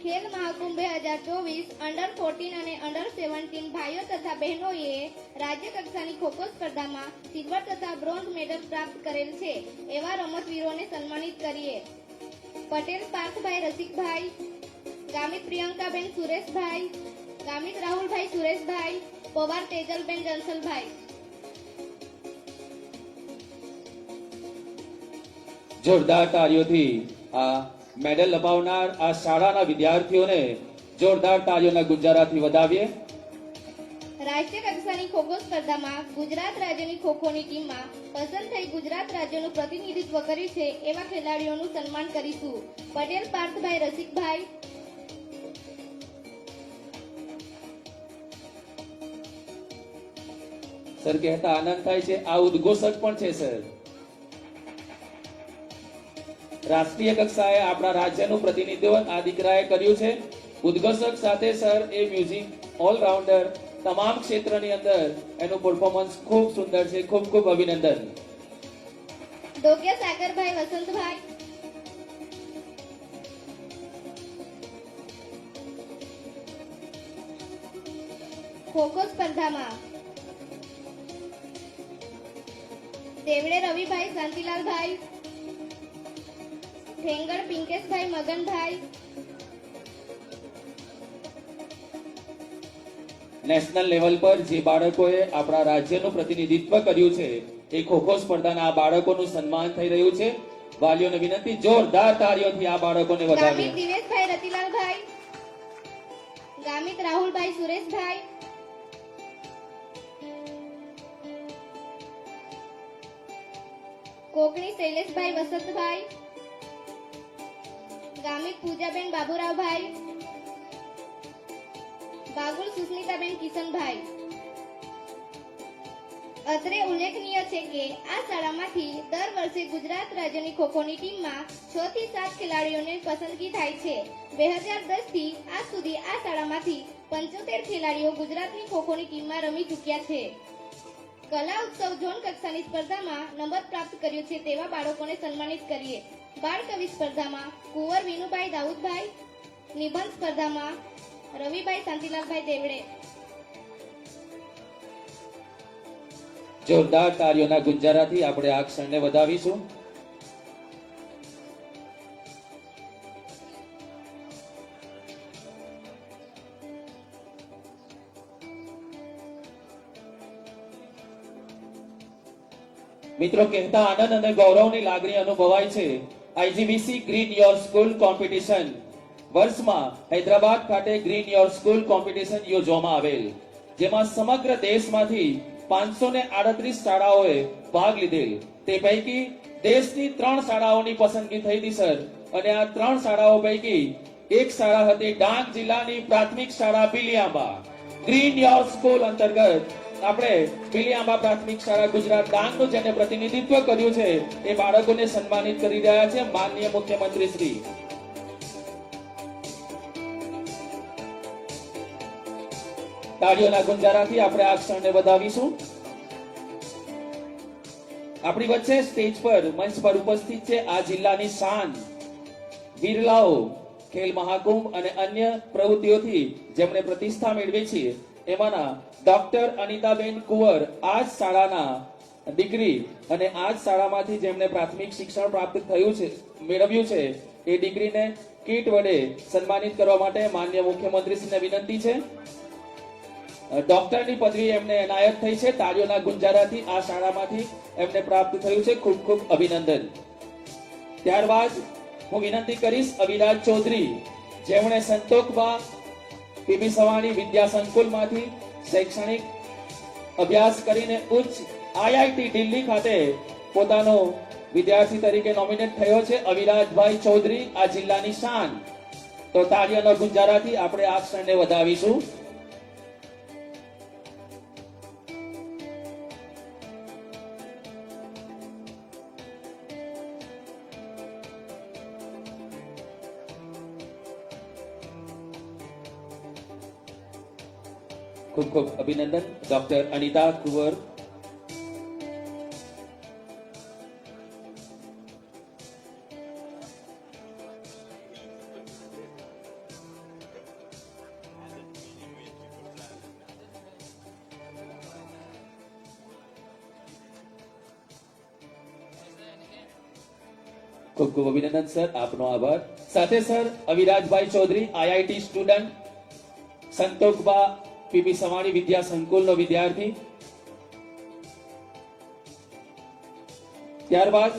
ખેલ મહાકુંભ 2024 અંડર 14 અને અંડર 17 ભાઈઓ તથા બહેનોએ રાજ્ય કક્ષાની ખોખો સ્પર્ધામાં સિલ્વર તથા બ્રોન્ઝ મેડલ પ્રાપ્ત કરેલ છે એવા રમતવીરોને સન્માનિત કરીએ. પટેલ પાર્થભાઈ રસિકભાઈ. ગામિત પ્રિયંકાબેન સુરેશભાઈ. ગામિત રાહુલભાઈ સુરેશભાઈ. પવાર તેજલબેન જંસલભાઈ. જોરદાર તાળીઓથી આ મેડલ અપાવનાર આ શાળાના વિદ્યાર્થીઓને જોરદાર તાળીઓના ગુંજારાથી વધાવીએ. રાષ્ટ્રીય કક્ષાની ખોખો સ્પર્ધામાં ગુજરાત રાજ્યની ખોખોની ટીમમાં પસંદ થઈ ગુજરાત રાજ્યનું પ્રતિનિધિત્વ કર્યું છે એવા ખેલાડીઓનું સન્માન કરીશું. પટેલ પાર્થભાઈ રસિકભાઈ. સર કહેતા આનંદ થાય છે, આ ઉદ્ઘોષક પણ છે સર. રાષ્ટ્રીય કક્ષાએ આપણા રાજ્યનું પ્રતિનિધિત્વ આ દીકરાએ કર્યું છે. ઉદ્ઘોષક સાથે સર એ મ્યુઝિક ઓલરાઉન્ડર તમામ ક્ષેત્રની અંદર એનું પરફોર્મન્સ ખૂબ સુંદર છે. ખૂબ ખૂબ અભિનંદન. ડોકિયા સાગરભાઈ વસંતભાઈ. ખોખો સ્પર્ધામાં દેવડે રવિભાઈ શાંતિલાલભાઈ. ઠેંગળ પિંકેશભાઈ મગનભાઈ. નેશનલ લેવલ પર જે બાળકોએ આપણા રાજ્યનું પ્રતિનિધિત્વ કર્યું છે એ ખોખો સ્પર્ધાના આ બાળકોનું સન્માન થઈ રહ્યું છે. વાલીઓને વિનંતી, જોરદાર તાળીઓથી આ બાળકોને ગામિત વધાવીએ. દિવેશભાઈ રતિલાલભાઈ. ગામિત રાહુલભાઈ સુરેશભાઈ. કોકણી શૈલેષભાઈ વસંતભાઈ. ગામિત પૂજાબેન બાબુરાવભાઈ. બાગુલ સુસ્મિતાબેન કિશનભાઈ. અત્રે ઉલ્લેખનીય છે કે આ શાળામાંથી દર વર્ષે ગુજરાત રાજ્યની ખોખોની ટીમમાં 6 થી 7 ખેલાડીઓની પસંદગી થાય છે. 2010 થી આજ સુધી આ શાળામાંથી 75 ખેલાડીઓ ગુજરાતની ખોખોની ટીમમાં રમી ચૂક્યા છે. કલા ઉત્સવ ઝોન કક્ષાની સ્પર્ધામાં નંબર પ્રાપ્ત કર્યો છે તેવા બાળકોને સન્માનિત કરીએ. બાળ કવિ સ્પર્ધામાં કુંવર વિનુભાઈ દાઉદભાઈ, નિબંધ સ્પર્ધામાં રવિભાઈ શાંતિલાલભાઈ દેવડે. જોરદાર તાળીઓના ગુંજારાથી આપણે આ ક્ષણને વધાવીશું. મિત્રો, કહેતા આનંદ અને ગૌરવની લાગણી અનુભવાય છે. આઈજીવીસી ગ્રીન યોર સ્કૂલ કોમ્પિટિશન વર્ષમાં હૈદરાબાદ ખાતે ગ્રીન યોર સ્કૂલ કોમ્પિટિશન યોજવામાં આવેલ, જેમાં સમગ્ર દેશમાંથી 538 શાળાઓએ ભાગ લીધેલ. તે પૈકી દેશની 3 શાળાઓની પસંદગી થઈ હતી સર. અને આ 3 શાળાઓ પૈકી એક શાળા હતી ડાંગ જિલ્લાની પ્રાથમિક શાળા બિલિયાંબા. ગ્રીન યોર સ્કૂલ અંતર્ગત આપણે બિલિયાંબા પ્રાથમિક શાળા ગુજરાત ડાંગનું જેને પ્રતિનિધિત્વ કર્યું છે એ બાળકોને સન્માનિત કરી રહ્યા છે માનનીય મુખ્યમંત્રી શ્રી. તાળીઓના ગુંજારાથી આપણે આ ક્ષણને વધાવીશું. આપણી વચ્ચે સ્ટેજ પર મંચ પર ઉપસ્થિત છે આ જિલ્લાની શાન વીરલાઓ ખેલ મહાકુંભ અને અન્ય પ્રવૃત્તિઓથી જેમણે પ્રતિષ્ઠા મેળવી છે. એમાંના ડોક્ટર અનિતાબેન કુંવર આ જ શાળાના દીકરી અને આ જ શાળામાંથી જેમણે પ્રાથમિક શિક્ષણ પ્રાપ્ત થયું છે મેળવ્યું છે એ દીકરીને કીટ વડે સન્માનિત કરવા માટે માનનીય મુખ્યમંત્રીશ્રીને વિનંતી છે. ડોક્ટરની પદવી એમને એનાયત થઈ છે. તાળીઓના ગુંજારાથી આ શાળામાંથી એમને પ્રાપ્ત થયું છે. ખૂબ ખૂબ અભિનંદન. ત્યારબાદ હું વિનંતી કરીશ અવિરાજ ચૌધરી, જેમણે સંતોકબા પીપી સવાણી વિદ્યા સંકુલમાંથી શૈક્ષણિક અભ્યાસ કરીને ઉચ્ચ આઈઆઈટી દિલ્હી ખાતે પોતાનો વિદ્યાર્થી તરીકે નોમિનેટ થયો છે. અવિરાજભાઈ ચૌધરી આ જિલ્લાની શાન. તો તાળીઓના ગુંજારાથી આપણે આ ક્ષણને વધાવીશું. ખૂબ ખૂબ અભિનંદન ડોક્ટર અનિતા કુંવર. ખૂબ ખૂબ અભિનંદન સર, આપનો આભાર. સાથે સર અવિરાજભાઈ Chaudhary IIT student, Santokba PP Savani Vidya સંકુલનો વિદ્યાર્થી. ત્યારબાદ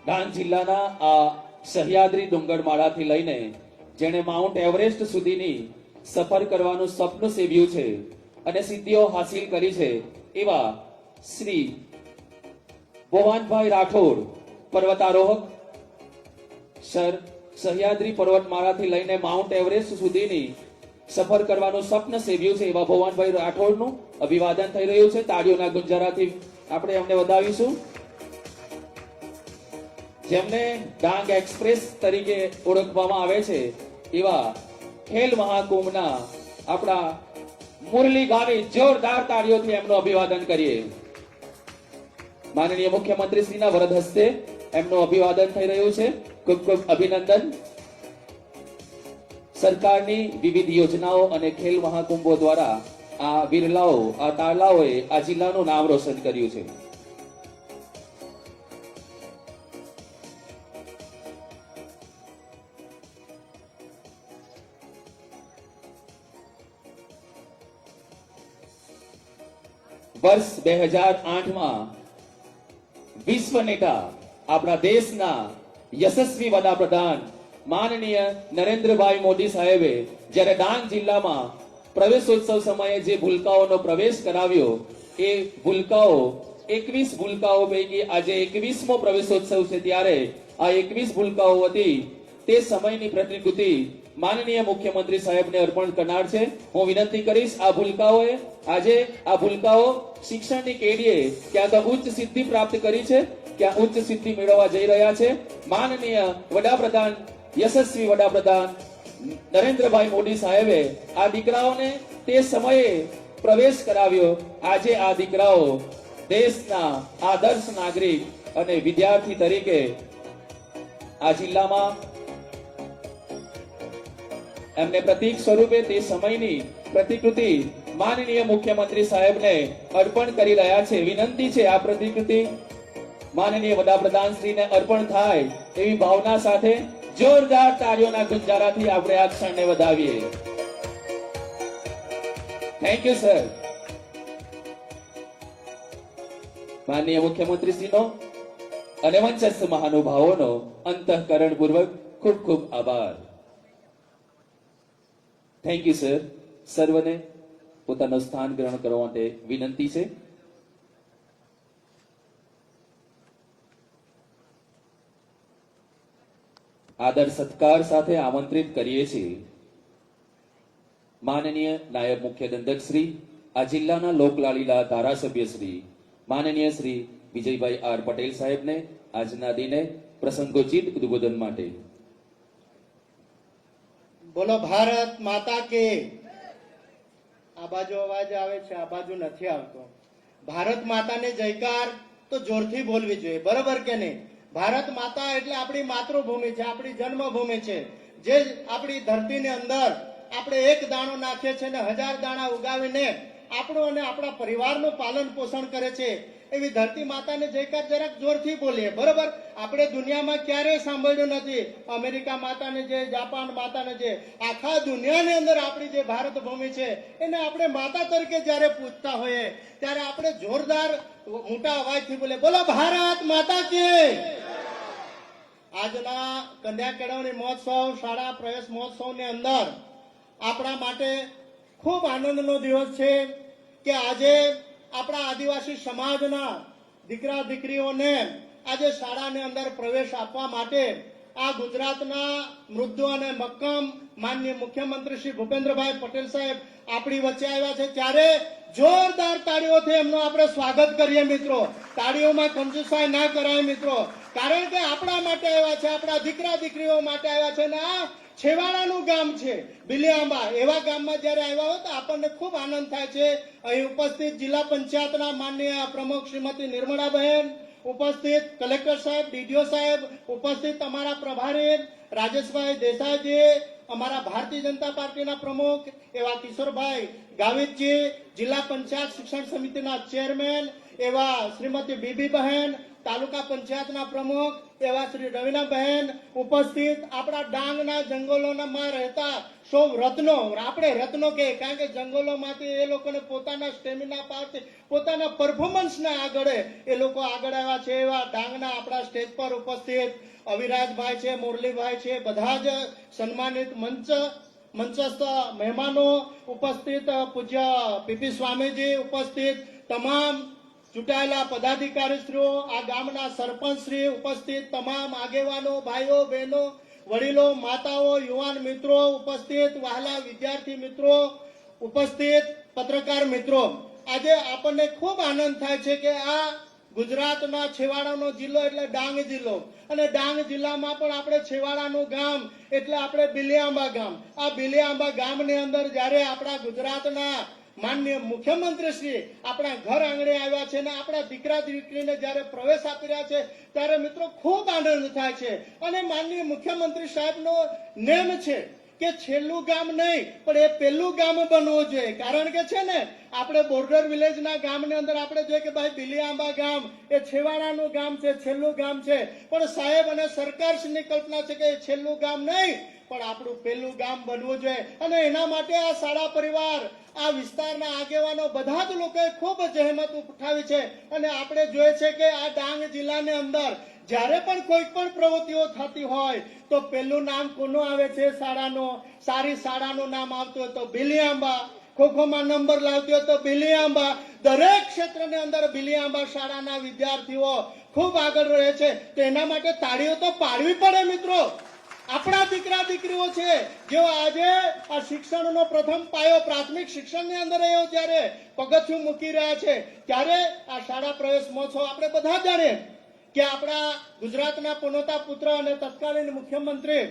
ડાંગ જિલ્લાના આ સહ્યાદ્રી ડુંગરમાળાથી લઈને જેણે માઉન્ટ એવરેસ્ટ સુધીની સફર કરવાનું સપનું સેવ્યું છે અને સિદ્ધિઓ હાસિલ કરી છે એવા શ્રી ભોવાનભાઈ રાઠોડ, પર્વતારોહક સર. સહ્યાદ્રી પર્વતમાળાથી લઈને માઉન્ટ એવરેસ્ટ સુધીની સફર કરવાનું સ્વપ્ન સેવ્યું છે એવા ભોવાનભાઈ રાઠોડનું અભિવાદન થઈ રહ્યું છે. તાળીઓના ગુંજારાથી આપણે એમને વધાવીશું. જેમને ડાંગ એક્સપ્રેસ તરીકે ઓળખવામાં આવે છે એવા ખેલ મહાકુંભના આપણા મુરલી ગાવી જોરદાર તાળીઓથી એમનું અભિવાદન કરીએ. માનનીય મુખ્યમંત્રી શ્રીના વરદ હસ્તે એમનું અભિવાદન થઈ રહ્યું છે. ખૂબ ખૂબ અભિનંદન. સરકારની વિવિધ યોજનાઓ અને ખેલ મહાકુંભો દ્વારા આ વિરલાઓ, આ તારલાઓએ આ જિલ્લાનું નામ રોશન કર્યું છે. વર્ષ 2008માં વિશ્વ નેતા આપણા દેશના યશસ્વી વડાપ્રધાન માનનીય નરેન્દ્રભાઈ મોદી સાહેબે જ્યારે ડાંગ જિલ્લામાં પ્રવેશોત્સવ સમયે જે ભૂલકાઓનો પ્રવેશ કરાવ્યો, એ ભૂલકાઓ 21 ભૂલકાઓ પૈકી આજે 21મો પ્રવેશોત્સવ છે, ત્યારે આ 21 ભૂલકાઓ હતી તે સમયની પ્રતિકૃતિ માનનીય મુખ્યમંત્રી સાહેબને અર્પણ કરનાર છે. હું વિનંતી કરીશ આ ભૂલકાઓએ, આજે આ ભૂલકાઓ શિક્ષણની કેડીએ ક્યાં તો ઉચ્ચ સિદ્ધિ પ્રાપ્ત કરી છે, ક્યાં ઉચ્ચ સિદ્ધિ મેળવવા જઈ રહ્યા છે. માનનીય વડાપ્રધાન, યશસ્વી વડાપ્રધાન નરેન્દ્રભાઈ મોદી સાહેબે આ દીકરાઓને તે સમયે પ્રવેશ કરાવ્યો. આજે આ દીકરાઓ દેશના આદર્શ નાગરિક અને વિદ્યાર્થી તરીકે આ જિલ્લામાં એમને પ્રતીક સ્વરૂપે તે સમયની પ્રતિકૃતિ માનનીય મુખ્યમંત્રી સાહેબને અર્પણ કરી રહ્યા છે. વિનંતી છે આ પ્રતિકૃતિ માનનીય વડાપ્રધાન શ્રીને અર્પણ થાય એવી ભાવના સાથે જોરદાર તાળીઓના ગુંજારાથી આપણે આ ક્ષણને વધાવીએ. Thank you sir. માનનીય મુખ્યમંત્રી શ્રીનો અને મંચસ્થ મહાનુભાવોનો અંતઃકરણપૂર્વક ખૂબ ખૂબ આભાર. Thank you sir. સર્વને પોતાનું સ્થાન ગ્રહણ કરવા માટે વિનંતી છે. આદર સત્કાર સાથે આમંત્રિત કરીએ છીએ માનનીય નાયબ મુખ્ય દંડક શ્રી, આ જિલ્લાના લોકલાડીલા ધારાસભ્ય શ્રી માનનીય શ્રી વિજયભાઈ આર પટેલ સાહેબને આજના દિને પ્રસંગોચિત ઉદ્બોધન માટે. બોલો ભારત માતા કે. આ બાજુ અવાજ આવે છે, આ બાજુ નથી આવતો. ભારત માતાને જયકાર તો જોરથી બોલવી જોઈએ, બરોબર કે નહીં? ભારત માતા એટલે આપણી માતૃભૂમિ છે, આપણી જન્મભૂમિ છે, જે આપણી ધરતીની અંદર આપણે એક દાણો નાખીએ છીએ ને 1000 દાણા ઉગાવીને આપણું અને આપણા પરિવારનું પાલન પોષણ કરે છે. એવી ધરતી માતાને જયકાર જરાક જોરથી બોલીએ, બરોબર? આપણે દુનિયામાં ક્યારેય સાંભળ્યું નથી અમેરિકા માતાને જે, જાપાન માતાને જે. આખા દુનિયાની અંદર આપણી જે ભારત ભૂમિ છે એને આપણે માતા તરીકે જ્યારે પૂજતા હોઈએ ત્યારે આપણે જોરદાર મોટા અવાજથી બોલે, બોલો ભારત માતા કી. આજના કન્યા કેળવણી મહોત્સવ, શાળા પ્રવેશ મહોત્સવની અંદર આપણા માટે ખૂબ આનંદનો દિવસ છે કે આજે આપણા આદિવાસી સમાજના દીકરા દીકરીઓને આજે શાળાની અંદર પ્રવેશ આપવા માટે આ ગુજરાતના મૃદુ અને મક્કમ માનનીય મુખ્યમંત્રી શ્રી ભૂપેન્દ્રભાઈ પટેલ સાહેબ આપણી વચ્ચે આવ્યા છે, ત્યારે જોરદાર તાળીઓથી એમનું આપણે સ્વાગત કરીએ મિત્રો. તાળીઓમાં કંજુસાઈ ના કરાય મિત્રો, કારણ કે આપણા માટે આવ્યા છે, આપણા દીકરા દીકરીઓ માટે આવ્યા છે. ને આ છેવાડાનું ગામ છે બિલિયાંબા. એવા ગામમાં જ્યારે આવ્યા હોય તો આપણને ખૂબ આનંદ થાય છે. અહીં ઉપસ્થિત જિલ્લા પંચાયતના માનનીય પ્રમુખ શ્રીમતી નિર્મળાબહેન, ઉપસ્થિત કલેક્ટર સાહેબ, ડીડીઓ સાહેબ, ઉપસ્થિત અમારા પ્રભારી રાજેશભાઈ દેસાઈજી, અમારા ભારતીય જનતા પાર્ટીના પ્રમુખ એવા કિશોરભાઈ ગાવિતજી, જિલ્લા પંચાયત શિક્ષણ સમિતિના ચેરમેન એવા શ્રીમતી બીબી બહેન, તાલુકા પંચાયતના પ્રમુખ એવા શ્રી રવિનાબહેન, ઉપસ્થિત આપણા ડાંગના જંગલોમાં રહેતા સૌ રત્નો, આપણે રત્નો કે, કારણ કે જંગલોમાંથી એ લોકોને પોતાના સ્ટેમિના પાવરથી, પોતાના પરફોર્મન્સના આગળ એ લોકો આગળ આવ્યા છે. એવા ડાંગના આપણા સ્ટેજ પર ઉપસ્થિત અવિરાજભાઈ છે, મુરલીભાઈ છે, બધા જ સન્માનિત મંચસ્થ મહેમાનો ઉપસ્થિત, પૂજ્ય પીપી સ્વામીજી ઉપસ્થિત, તમામ ચૂંટાયેલા પદાધિકારીશ્રીઓ, આ ગામના સરપંચશ્રી ઉપસ્થિત, તમામ આગેવાનો, ભાઈઓ બહેનો, વડીલો, માતાઓ, યુવાન મિત્રો ઉપસ્થિત, વહાલા વિદ્યાર્થી મિત્રો ઉપસ્થિત, પત્રકાર મિત્રો. આજે આપણને ખૂબ આનંદ થાય છે કે આ ગુજરાતના છેવાડાનો જિલ્લો એટલે ડાંગ જિલ્લો, અને ડાંગ જિલ્લામાં પણ આપણે છેવાડાનું ગામ એટલે આપણે બિલિયાંબા ગામ. આ બિલિયાંબા ગામની અંદર જ્યારે આપણા ગુજરાતના માનનીય મુખ્યમંત્રી શ્રી આપણા ઘર આંગણે આવ્યા છે ને આપણા દીકરા દીકરીને જ્યારે પ્રવેશ આપી રહ્યા છે ત્યારે મિત્રો ખૂબ આનંદ થાય છે. અને માનનીય મુખ્યમંત્રી સાહેબનો નેમ છે કે છેલ્લું ગામ નહીં પણ એ પહેલું ગામ બનવું જોઈએ, કારણ કે છે ને આપણે બોર્ડર વિલેજના ગામની અંદર આપણે જોઈએ કે ભાઈ બિલિયાંબા ગામ એ છેવાડાનું ગામ છે, છેલ્લું ગામ છે, પણ સાહેબ અને સરકારશ્રીની કલ્પના છે કે એ છેલ્લું ગામ નહીં પણ આપણું પહેલું ગામ બનવું જોઈએ. અને એના માટે આ શાળા પરિવાર, આ વિસ્તારના આગેવાનો બધા જ લોકોએ ખૂબ જહેમત ઉઠાવી છે. અને આપણે જોઈએ છે કે આ ડાંગ જિલ્લાની અંદર જ્યારે પણ કોઈ પણ પ્રવૃત્તિઓ થતી હોય તો પહેલું નામ કોનું આવે છે? શાળાનો. સારી શાળાનું નામ આવતું હોય તો બિલિયાંબા, ખોખોમાં નંબર લાવતી હોય તો બિલિયાંબા. દરેક ક્ષેત્રની અંદર બિલિયાંબા શાળાના વિદ્યાર્થીઓ ખૂબ આગળ રહે છે. તો એના માટે તાળીઓ તો પાડવી પડે મિત્રો. આપણા દીકરા દીકરીઓ છે જેઓ આજે આ શિક્ષણનો પ્રથમ પાયો પ્રાથમિક શિક્ષણની અંદર એઓ જ્યારે પગથિયું મૂકી રહ્યા છે, ત્યારે આ શાળા પ્રવેશ મહોત્સવ આપણે બધા જાણીએ કે આપણા ગુજરાતના પનોતા પુત્ર અને તત્કાલીન મુખ્યમંત્રી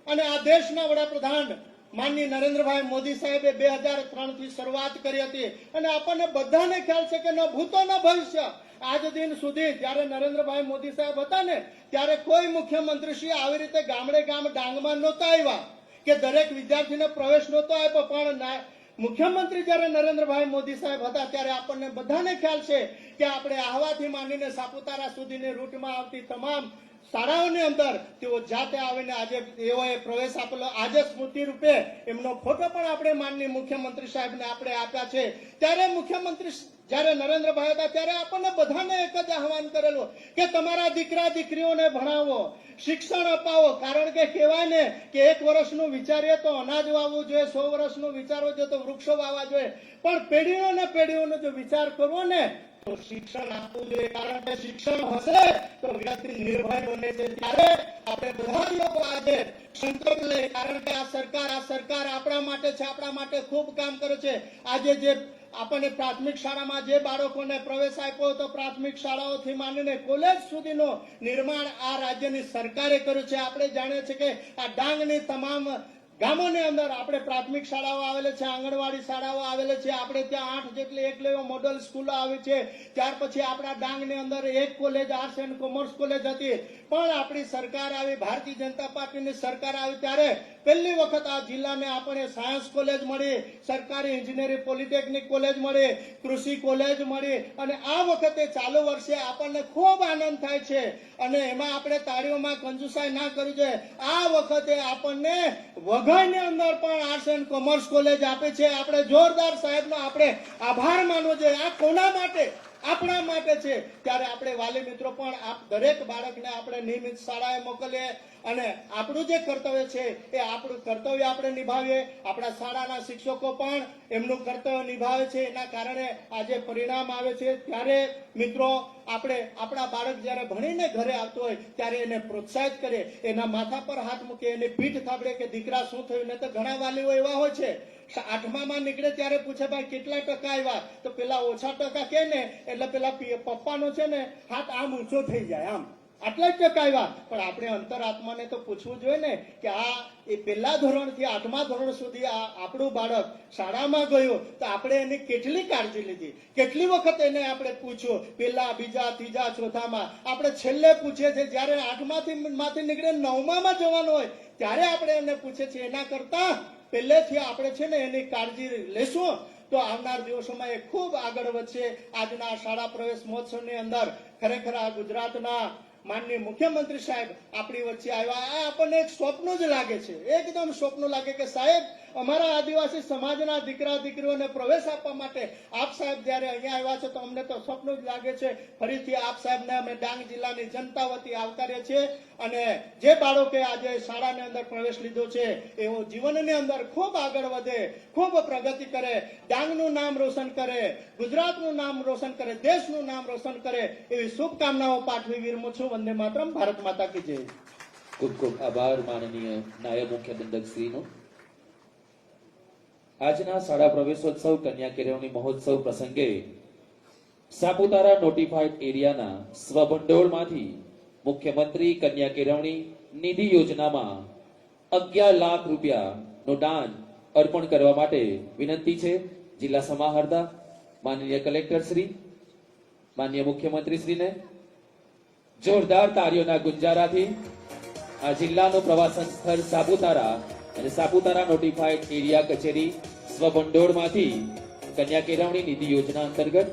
અને આ દેશના વડાપ્રધાન માનનીય નરેન્દ્રભાઈ મોદી સાહેબે 2003 થી શરૂઆત કરી હતી. અને આપણને બધાને ખ્યાલ છે કે ન ભૂતો ન ભવિષ્ય, આજ દિન સુધી જ્યારે નરેન્દ્રભાઈ મોદી સાહેબ હતા ને ત્યારે કોઈ મુખ્યમંત્રી શ્રી આવી રીતે ગામડે ગામ ડાંગમાં નહોતા આવ્યા કે દરેક વિદ્યાર્થીને પ્રવેશ નહોતો આપ્યો. પણ મુખ્યમંત્રી જ્યારે નરેન્દ્રભાઈ મોદી સાહેબ હતા ત્યારે આપણને બધાને ખ્યાલ છે કે આપણે આહવાથી માંડીને સાપુતારા સુધીની રૂટમાં આવતી તમામ શાળાઓની અંદર તેઓ જાતે આવીને આજે એઓએ પ્રવેશ આપેલો. આજે સ્મૃતિ રૂપે એમનો ફોટો પણ આપણે માનનીય મુખ્યમંત્રી સાહેબને આપણે આપ્યા છે. ત્યારે મુખ્યમંત્રી જ્યારે નરેન્દ્રભાઈ હતા ત્યારે આપણને બધાને એક જ આહવાન કરેલું કે તમારા દીકરા દીકરીઓને ભણાવો, શિક્ષણ અપાવો. કારણ કે કહેવાય ને કે 1 વર્ષનું વિચારીએ તો અનાજ વાવવું જોઈએ, 100 વર્ષનું વિચારવું જોઈએ તો વૃક્ષો વાવવા જોઈએ, પણ પેઢીઓને પેઢીઓનો જો વિચાર કરવો ને તો શિક્ષણ આપવું જોઈએ. કારણ કે શિક્ષણ હશે તો વ્યક્તિ નિર્ભય બને છે. ત્યારે આપણે બધા જ લોકો આજે સંકલ્પ લે, કારણ કે આ સરકાર આપણા માટે છે, આપણા માટે ખૂબ કામ કરે છે. આજે જે આપણને પ્રાથમિક શાળામાં જે બાળકોને પ્રવેશ આપ્યો હતો, પ્રાથમિક શાળાઓથી માંડીને કોલેજ સુધીનો નિર્માણ આ રાજ્યની સરકારે કર્યું છે. આપણે જાણીએ છીએ કે આ ડાંગની તમામ ગામોની અંદર આપણે પ્રાથમિક શાળાઓ આવેલી છે, આંગણવાડી શાળાઓ આવેલી છે. આપણે ત્યાં 8 જેટલી એકલવ્ય મોડલ સ્કૂલો આવી છે. ત્યાર પછી આપણા ડાંગની અંદર એક college arts and commerce college હતી. પણ આપણી સરકાર આવી, ભારતીય જનતા પાર્ટીની સરકાર આવી ત્યારે પહેલી વખત આ જિલ્લાને આપણે સાયન્સ કોલેજ મળી, સરકારી એન્જિનિયરિંગ પોલિટેકનિક કોલેજ મળી, કૃષિ કોલેજ મળી. અને આ વખતે ચાલુ વર્ષે આપણને ખૂબ આનંદ થાય છે. અને એમાં આપણે તાળીઓમાં કંજુસાઈ ના કરવી જોઈએ. આ વખતે આપણને વઘઈની અંદર પણ આર્ટ્સ એન્ડ કોમર્સ કોલેજ આપે છે. આપણે જોરદાર સાહેબનો આપણે આભાર માનવો જોઈએ. આ કોના માટે? આપણા માટે છે. ત્યારે આપણે વાલી મિત્રો પણ દરેક બાળકને આપણે નિયમિત શાળાએ મોકલીએ અને આપણું જે કર્તવ્ય છે એ આપણું કર્તવ્ય આપણે નિભાવીએ. આપણા શાળાના શિક્ષકો પણ એમનું કર્તવ્ય નિભાવે છે. એના કારણે આજે પરિણામ આવે છે. ત્યારે મિત્રો આપણે આપણા બાળક જ્યારે ભણીને ઘરે આવતો હોય ત્યારે એને પ્રોત્સાહિત કરીએ, એના માથા પર હાથ મૂકીએ, એની પીઠ થાબડીએ કે દીકરા શું થયું. ને તો ઘણા વાલીઓ એવા હોય છે 8માં નીકળે ત્યારે પૂછે ભાઈ કેટલા ટકા આવ્યા, તો પેલા ઓછા ટકા કે ને એટલે પેલા પપ્પાનો છે ને હાથ આમ ઊંચો થઈ જાય, આમ આટલા જ ટકા આવ્યા. પણ આપણે અંતરાત્માને તો પૂછવું જોઈએ ને કે આ એ પહેલા ધોરણથી 8મા ધોરણ સુધી આપણું બાળક શાળામાં ગયું તો આપણે એની કેટલી કાળજી લીધી, કેટલી વખત એને આપણે પૂછ્યું. પહેલા, બીજા, ત્રીજા, ચોથામાં આપણે છેલ્લે પૂછીએ છીએ. જયારે 8માંથી નીકળે 9માં જવાનું હોય ત્યારે આપણે એને પૂછીએ છીએ. એના કરતા પહેલેથી આપણે છે ને એની કાળજી લેશું તો આવનાર દિવસોમાં એ ખૂબ આગળ વધશે. આજના શાળા પ્રવેશ મહોત્સવની અંદર ખરેખર આ ગુજરાતના માનનીય મુખ્યમંત્રી સાહેબ આપણી વચ્ચે આવ્યા. આ આપણને એક સ્વપ્ન જ લાગે છે, એકદમ સ્વપ્ન લાગે કે સાહેબ અમારા આદિવાસી સમાજના દીકરા દીકરીઓને પ્રવેશ આપવા માટે આપ સાહેબ જ્યારે અહીંયા આવ્યા છે તો અમને તો સ્વપ્ન જ લાગે છે. ફરીથી આપ સાહેબને અમે ડાંગ જિલ્લાની જનતા વતી આવકારીએ છીએ. અને જે બાળકે આજે શાળાની અંદર પ્રવેશ લીધો છે એઓ જીવનની અંદર ખૂબ આગળ વધે, ખૂબ પ્રગતિ કરે, ડાંગનું નામ રોશન કરે, ગુજરાતનું નામ રોશન કરે, દેશનું નામ રોશન કરે એવી શુભકામનાઓ પાઠવી વિરમું છું. વંદે માતરમ. ભારત માતા કી જય. ખૂબ ખૂબ આભાર માનનીય નાયબ મુખ્યમંત્રી શ્રીનો. આજના શાળા પ્રવેશોત્સવ કન્યા કેળવણી મહોત્સવ પ્રસંગે સાપુતારા નોટિફાઈડ એરિયાના સ્વભંડોળમાંથી મુખ્યમંત્રી કન્યા કેળવણી નિધિ યોજનામાં 11 લાખ રૂપિયાનું દાન અર્પણ કરવા માટે વિનંતી છે. જિલ્લા સમાહર્તા માનનીય કલેક્ટર શ્રી, માનનીય મુખ્યમંત્રી શ્રીને જોરદાર તાળીઓના ગુંજારાથી આ જિલ્લાનું પ્રવાસન સ્થળ સાપુતારા અને સાપુતારા નોટિફાઈડ એરિયા કચેરી સ્વભંડોળમાંથી કન્યા કેળવણી નિધિ યોજના અંતર્ગત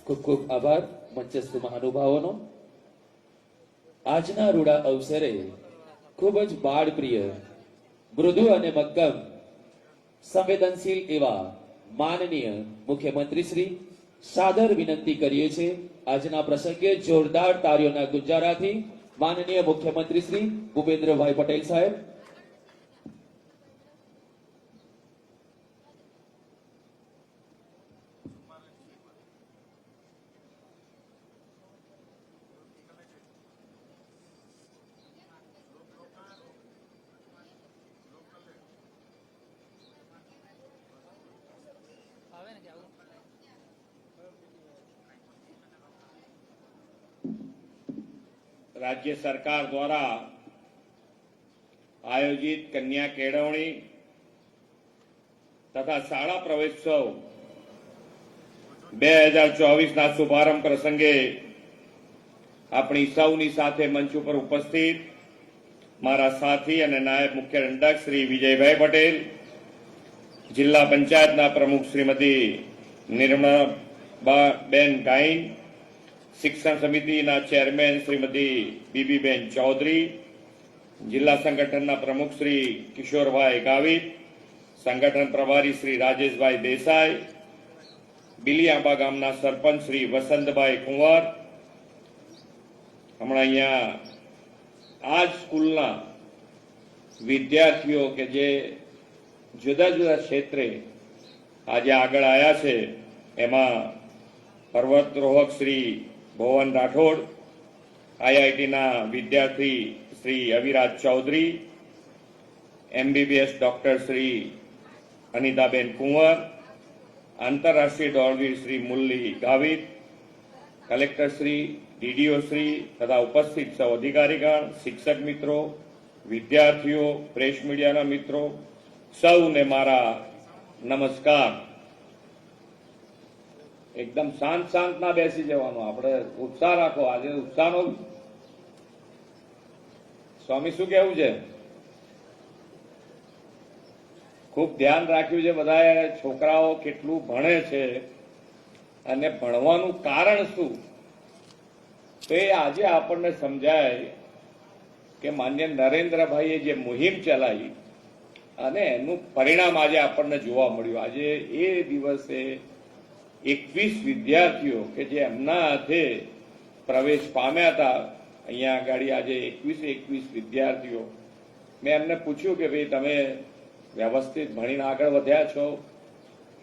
ખૂબ ખૂબ આભાર મંચસ્થ મહાનુભાવોનો. આજના રૂડા અવસરે ખૂબ જ બાળપ્રિય, મૃદુ અને મક્કમ, સંવેદનશીલ એવા માનનીય મુખ્યમંત્રી શ્રી સાદર વિનંતી કરીએ છીએ આજના પ્રસંગે જોરદાર તાળીઓના ગુંજારાથી માનનીય મુખ્યમંત્રી શ્રી ભૂપેન્દ્રભાઈ પટેલ સાહેબ રાજ્ય સરકાર દ્વારા આયોજિત કન્યા કેળવણી તથા શાળા પ્રવેશોત્સવ 2024ના શુભારંભ પ્રસંગે આપણી સૌની સાથે મંચ ઉપર ઉપસ્થિત મારા સાથી અને નાયબ મુખ્ય દંડક શ્રી વિજયભાઈ પટેલ, જિલ્લા પંચાયતના પ્રમુખ શ્રીમતી નિર્મળાબેન ગાઈન, શિક્ષણ સમિતિના ચેરમેન શ્રીમતી બીબીબેન ચૌધરી, જિલ્લા સંગઠનના પ્રમુખ શ્રી કિશોરભાઈ ગાવિત, સંગઠન પ્રભારી શ્રી રાજેશભાઈ દેસાઈ, બિલિયાંબા ગામના સરપંચ શ્રી વસંતભાઈ કુંવર, હમણાં અહીંયા આ સ્કૂલના વિદ્યાર્થીઓ કે જે જુદા જુદા ક્ષેત્રે આજે આગળ આવ્યા છે, એમાં પર્વતરોહક શ્રી ભુવન રાઠોડ, આઈઆઈટીના વિદ્યાર્થી શ્રી અવિરાજ ચૌધરી, એમબીબીએસ ડોક્ટર શ્રી અનિતાબેન કુંવર, આંતરરાષ્ટ્રીય દોડવીર શ્રી મુરલી ગાવિત, કલેક્ટર શ્રી, ડીડીઓ શ્રી તથા ઉપસ્થિત સૌ અધિકારીગણ, શિક્ષક મિત્રો, વિદ્યાર્થીઓ, પ્રેસ મીડિયાના મિત્રો, સૌને મારા નમસ્કાર. એકદમ શાંત ના બેસી જવાનું, આપણે ઉત્સાહ રાખો. આજે ઉત્સાહનો સ્વામી શું કેવું છે? ખૂબ ધ્યાન રાખ્યું છે બધાએ. છોકરાઓ કેટલું ભણે છે અને ભણવાનું કારણ શું, તો એ આજે આપણને સમજાય કે માન્ય નરેન્દ્રભાઈએ જે મુહિમ ચલાવી અને એનું પરિણામ આજે આપણને જોવા મળ્યું. આજે એ દિવસે 21 વિદ્યાર્થીઓ કે જે એમના હાથે પ્રવેશ પામ્યા હતા અહીંયા આગળ, આજે 21 વિદ્યાર્થીઓ, મેં એમને પૂછ્યું કે ભાઈ તમે વ્યવસ્થિત ભણીને આગળ વધ્યા છો?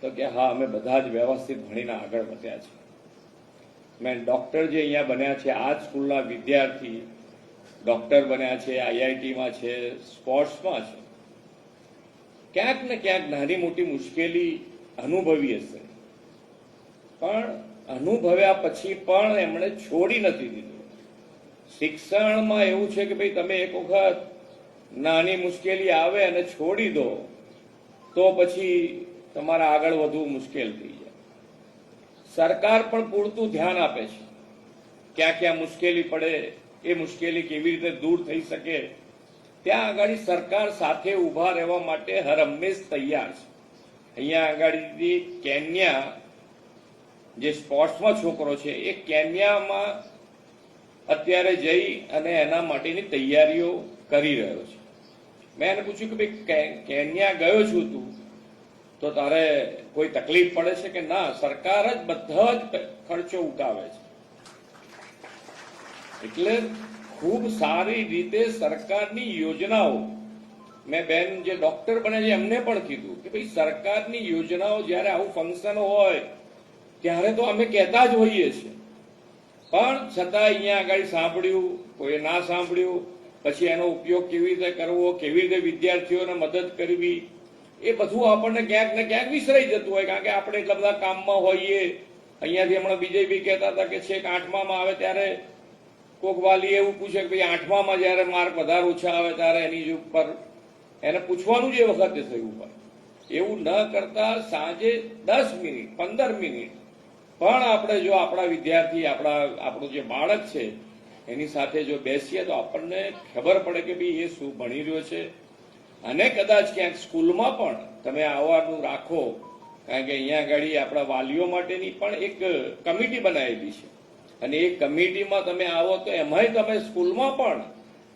તો કે હા, અમે બધા જ વ્યવસ્થિત ભણીને આગળ વધ્યા છે. મેં ડોક્ટર જે અહીંયા બન્યા છે, આ જ સ્કૂલના વિદ્યાર્થી ડોક્ટર બન્યા છે, આઈઆઈટીમાં છે, સ્પોર્ટ્સમાં છે. ક્યાંક ને ક્યાંક નાની મોટી મુશ્કેલી અનુભવી હશે, પણ અનુભવ્યા પછી પણ એમણે છોડી નથી દીધું. શિક્ષણમાં એવું છે કે ભાઈ તમે એક વખત નાની મુશ્કેલી આવે અને છોડી દો તો પછી તમારે આગળ વધવું મુશ્કેલ થઈ જાય. સરકાર પણ પૂરતું ધ્યાન આપે છે, ક્યાં ક્યાં મુશ્કેલી પડે, એ મુશ્કેલી કેવી રીતે દૂર થઈ શકે, ત્યાં આગળ સરકાર સાથે ઉભા રહેવા માટે હર હંમેશ તૈયાર છે. અહીંયા આગળથી કેન્યા જે સ્પોર્ટ્સમાં છોકરો છે, એ કેન્યામાં અત્યારે જઈ અને એના માટેની તૈયારીઓ કરી રહ્યો છે. મેં એને પૂછ્યું કે ભાઈ કેન્યા ગયો છું તું, તો તારે કોઈ તકલીફ પડે છે કે ના? સરકાર જ બધા જ ખર્ચો ઉઠાવે છે. એટલે ખૂબ સારી રીતે સરકારની યોજનાઓ, મેં બેન જે ડોક્ટર બને છે એમને પણ કીધું કે ભાઈ સરકારની યોજનાઓ જ્યારે આવું ફંક્શન હોય ત્યારે તો અમે કહેતા જ હોઈએ છીએ, પણ છતાં અહીંયા આગળ સાંભળ્યું, કોઈ ના સાંભળ્યું, પછી એનો ઉપયોગ કેવી રીતે કરવો, કેવી રીતે વિદ્યાર્થીઓને મદદ કરવી, એ બધું આપણને ક્યાંક ને ક્યાંક વિસરાઈ જતું હોય, કારણ કે આપણે એટલા બધા કામમાં હોઈએ. અહીંયાથી હમણાં બીજેપી કહેતા હતા કે છેક 8મામાં આવે ત્યારે કોક વાલી એવું પૂછે કે ભાઈ 8મામાં જયારે માર્ક વધારે ઓછા આવે ત્યારે એની ઉપર એને પૂછવાનું જ એ વખતે થયું હોય. એવું ન કરતા સાંજે 10 મિનિટ 15 મિનિટ પણ આપણે જો આપણા વિદ્યાર્થી, આપણું જે બાળક છે એની સાથે જો બેસીએ તો આપણને ખબર પડે કે ભાઈ એ શું ભણી રહ્યો છે. અને કદાચ ક્યાંક સ્કૂલમાં પણ તમે આવવાનું રાખો, કારણ કે અહીંયા આગળ આપણા વાલીઓ માટેની પણ એક કમિટી બનાવેલી છે, અને એ કમિટીમાં તમે આવો તો એમાંય તમે સ્કૂલમાં પણ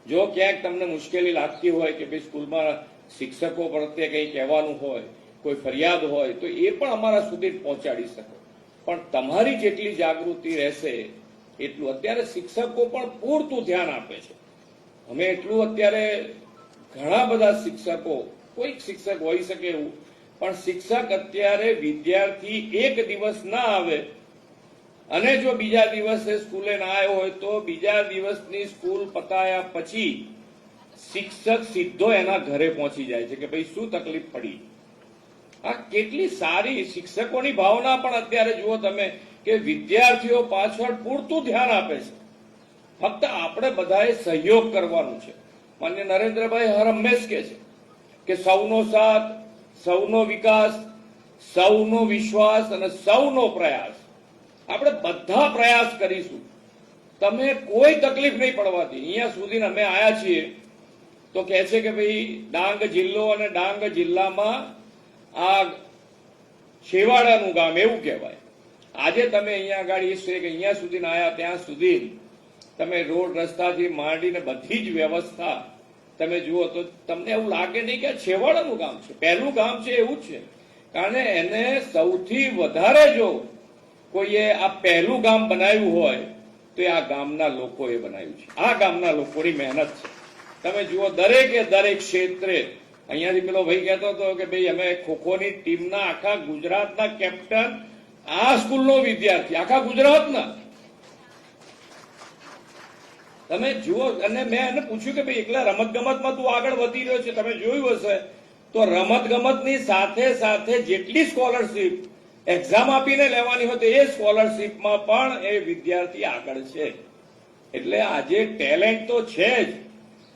જો ક્યાંક તમને મુશ્કેલી લાગતી હોય કે ભાઈ સ્કૂલમાં શિક્ષકો પ્રત્યે કંઈ કહેવાનું હોય, કોઈ ફરિયાદ હોય, તો એ પણ અમારા સુધી પહોંચાડી શકો. પણ તમારી જેટલી જાગૃતિ રહેશે એટલું અત્યારે શિક્ષકો પણ પૂરતું ધ્યાન આપે છે. અમે એટલું અત્યારે ઘણા બધા શિક્ષકો, કોઈક શિક્ષક હોઈ શકે એવું, પણ શિક્ષક અત્યારે વિદ્યાર્થી એક દિવસ ના આવે અને જો બીજા દિવસે સ્કૂલે ના આવ્યો હોય તો બીજા દિવસની સ્કૂલ પતાયા પછી શિક્ષક સીધો એના ઘરે પહોંચી જાય છે કે ભાઈ શું તકલીફ પડી. આ કેટલી સારી શિક્ષકોની ભાવના પણ અત્યારે જુઓ તમે કે વિદ્યાર્થીઓ પાછળ પૂરતું ધ્યાન આપે છે. ફક્ત આપણે બધાએ સહયોગ કરવાનું છે. માન્ય નરેન્દ્રભાઈ હર હંમેશ કહે છે કે સૌનો સાથ, સૌનો વિકાસ, સૌનો વિશ્વાસ અને સૌનો પ્રયાસ. આપણે બધા પ્રયાસ કરીશું, તમે કોઈ તકલીફ નહીં પડવાથી. અહીંયા સુધી અમે આવ્યા છીએ તો કહે છે કે ભાઈ ડાંગ જિલ્લો અને ડાંગ જિલ્લામાં આ છેવાડાનું ગામ એવું કહેવાય. આજે તમે અહીંયા આગળ એ છે કે અહીંયા સુધી આવ્યા ત્યાં સુધી તમે રોડ રસ્તાથી માંડીને બધી જ વ્યવસ્થા તમે જુઓ તો તમને એવું લાગે નહીં કે છેવાડાનું ગામ છે. પહેલું ગામ છે એવું જ છે, કારણ એને સૌથી વધારે જો કોઈએ આ પહેલું ગામ બનાવ્યું હોય તો એ આ ગામના લોકોએ બનાવ્યું છે. આ ગામના લોકોની મહેનત છે. તમે જુઓ દરેકે દરેક ક્ષેત્રે. અહીંયાથી પેલો ભાઈ કહેતો હતો કે ભાઈ અમે ખોખોની ટીમના આખા ગુજરાતના કેપ્ટન આ સ્કૂલનો વિદ્યાર્થી, આખા ગુજરાતના. તમે જુઓ, અને મેં એને પૂછ્યું કે ભાઈ એકલા રમત ગમતમાં તું આગળ વધી રહ્યો છે. તમે જોયું હશે તો રમત ગમતની સાથે સાથે જેટલી સ્કોલરશીપ એક્ઝામ આપીને લેવાની હોય તો એ સ્કોલરશીપમાં પણ એ વિદ્યાર્થી આગળ છે. એટલે આજે ટેલેન્ટ તો છે જ.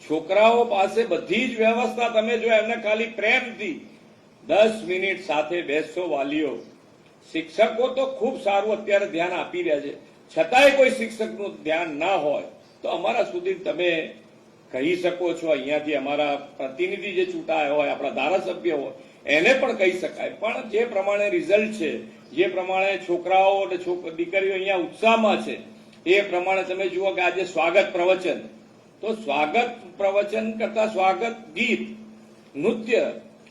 છોકરાઓ પાસે બધી જ વ્યવસ્થા. તમે જો એમને ખાલી પ્રેમથી 10 મિનિટ સાથે બેસશો વાલીઓ. શિક્ષકો તો ખૂબ સારું અત્યારે ધ્યાન આપી રહ્યા છે, છતાંય કોઈ શિક્ષકનું ધ્યાન ના હોય તો અમારા સુધી તમે કહી શકો છો. અહીંયાથી અમારા પ્રતિનિધિ જે ચૂંટાયા હોય, આપણા ધારાસભ્ય હોય, એને પણ કહી શકાય. પણ જે પ્રમાણે રિઝલ્ટ છે, જે પ્રમાણે છોકરાઓ અને દીકરીઓ અહીંયા ઉત્સાહમાં છે, એ પ્રમાણે તમે જુઓ કે આજે સ્વાગત પ્રવચન, તો સ્વાગત પ્રવચન કરતા સ્વાગત ગીત, નૃત્ય,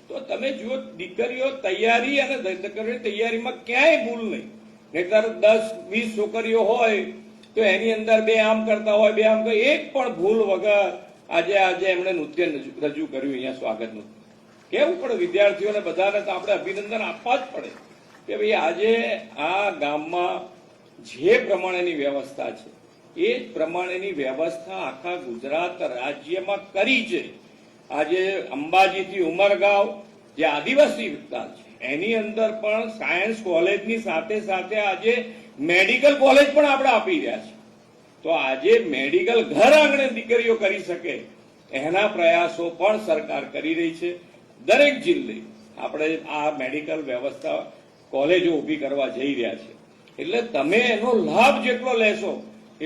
તો તમે જુઓ દીકરીઓ તૈયારી અને દીકરીઓની તૈયારીમાં ક્યાંય ભૂલ નહીં. નહીંતર 10-20 છોકરીઓ હોય તો એની અંદર 2 આમ કરતા હોય, 2 આમ, એક પણ ભૂલ વગર આજે એમણે નૃત્ય રજૂ કર્યું અહીંયા સ્વાગત નૃત્ય. કેવું પડે વિદ્યાર્થીઓને બધાને, તો આપણે અભિનંદન આપવા જ પડે કે ભાઈ આજે આ ગામમાં જે પ્રમાણેની વ્યવસ્થા છે એ જ પ્રમાણેની વ્યવસ્થા આખા ગુજરાત રાજ્યમાં કરી છે. આજે અંબાજીથી ઉમરગાંવ જે આદિવાસી વિસ્તાર છે એની અંદર પણ સાયન્સ કોલેજની સાથે સાથે આજે મેડિકલ કોલેજ પણ આપણે આપી રહ્યા છે. તો આજે મેડિકલ ઘર આંગણે દીકરીઓ કરી શકે એના પ્રયાસો પણ સરકાર કરી રહી છે. દરેક જિલ્લે આપણે આ મેડિકલ વ્યવસ્થા કોલેજો ઊભી કરવા જઈ રહ્યા છે. એટલે તમે એનો લાભ જેટલો લેશો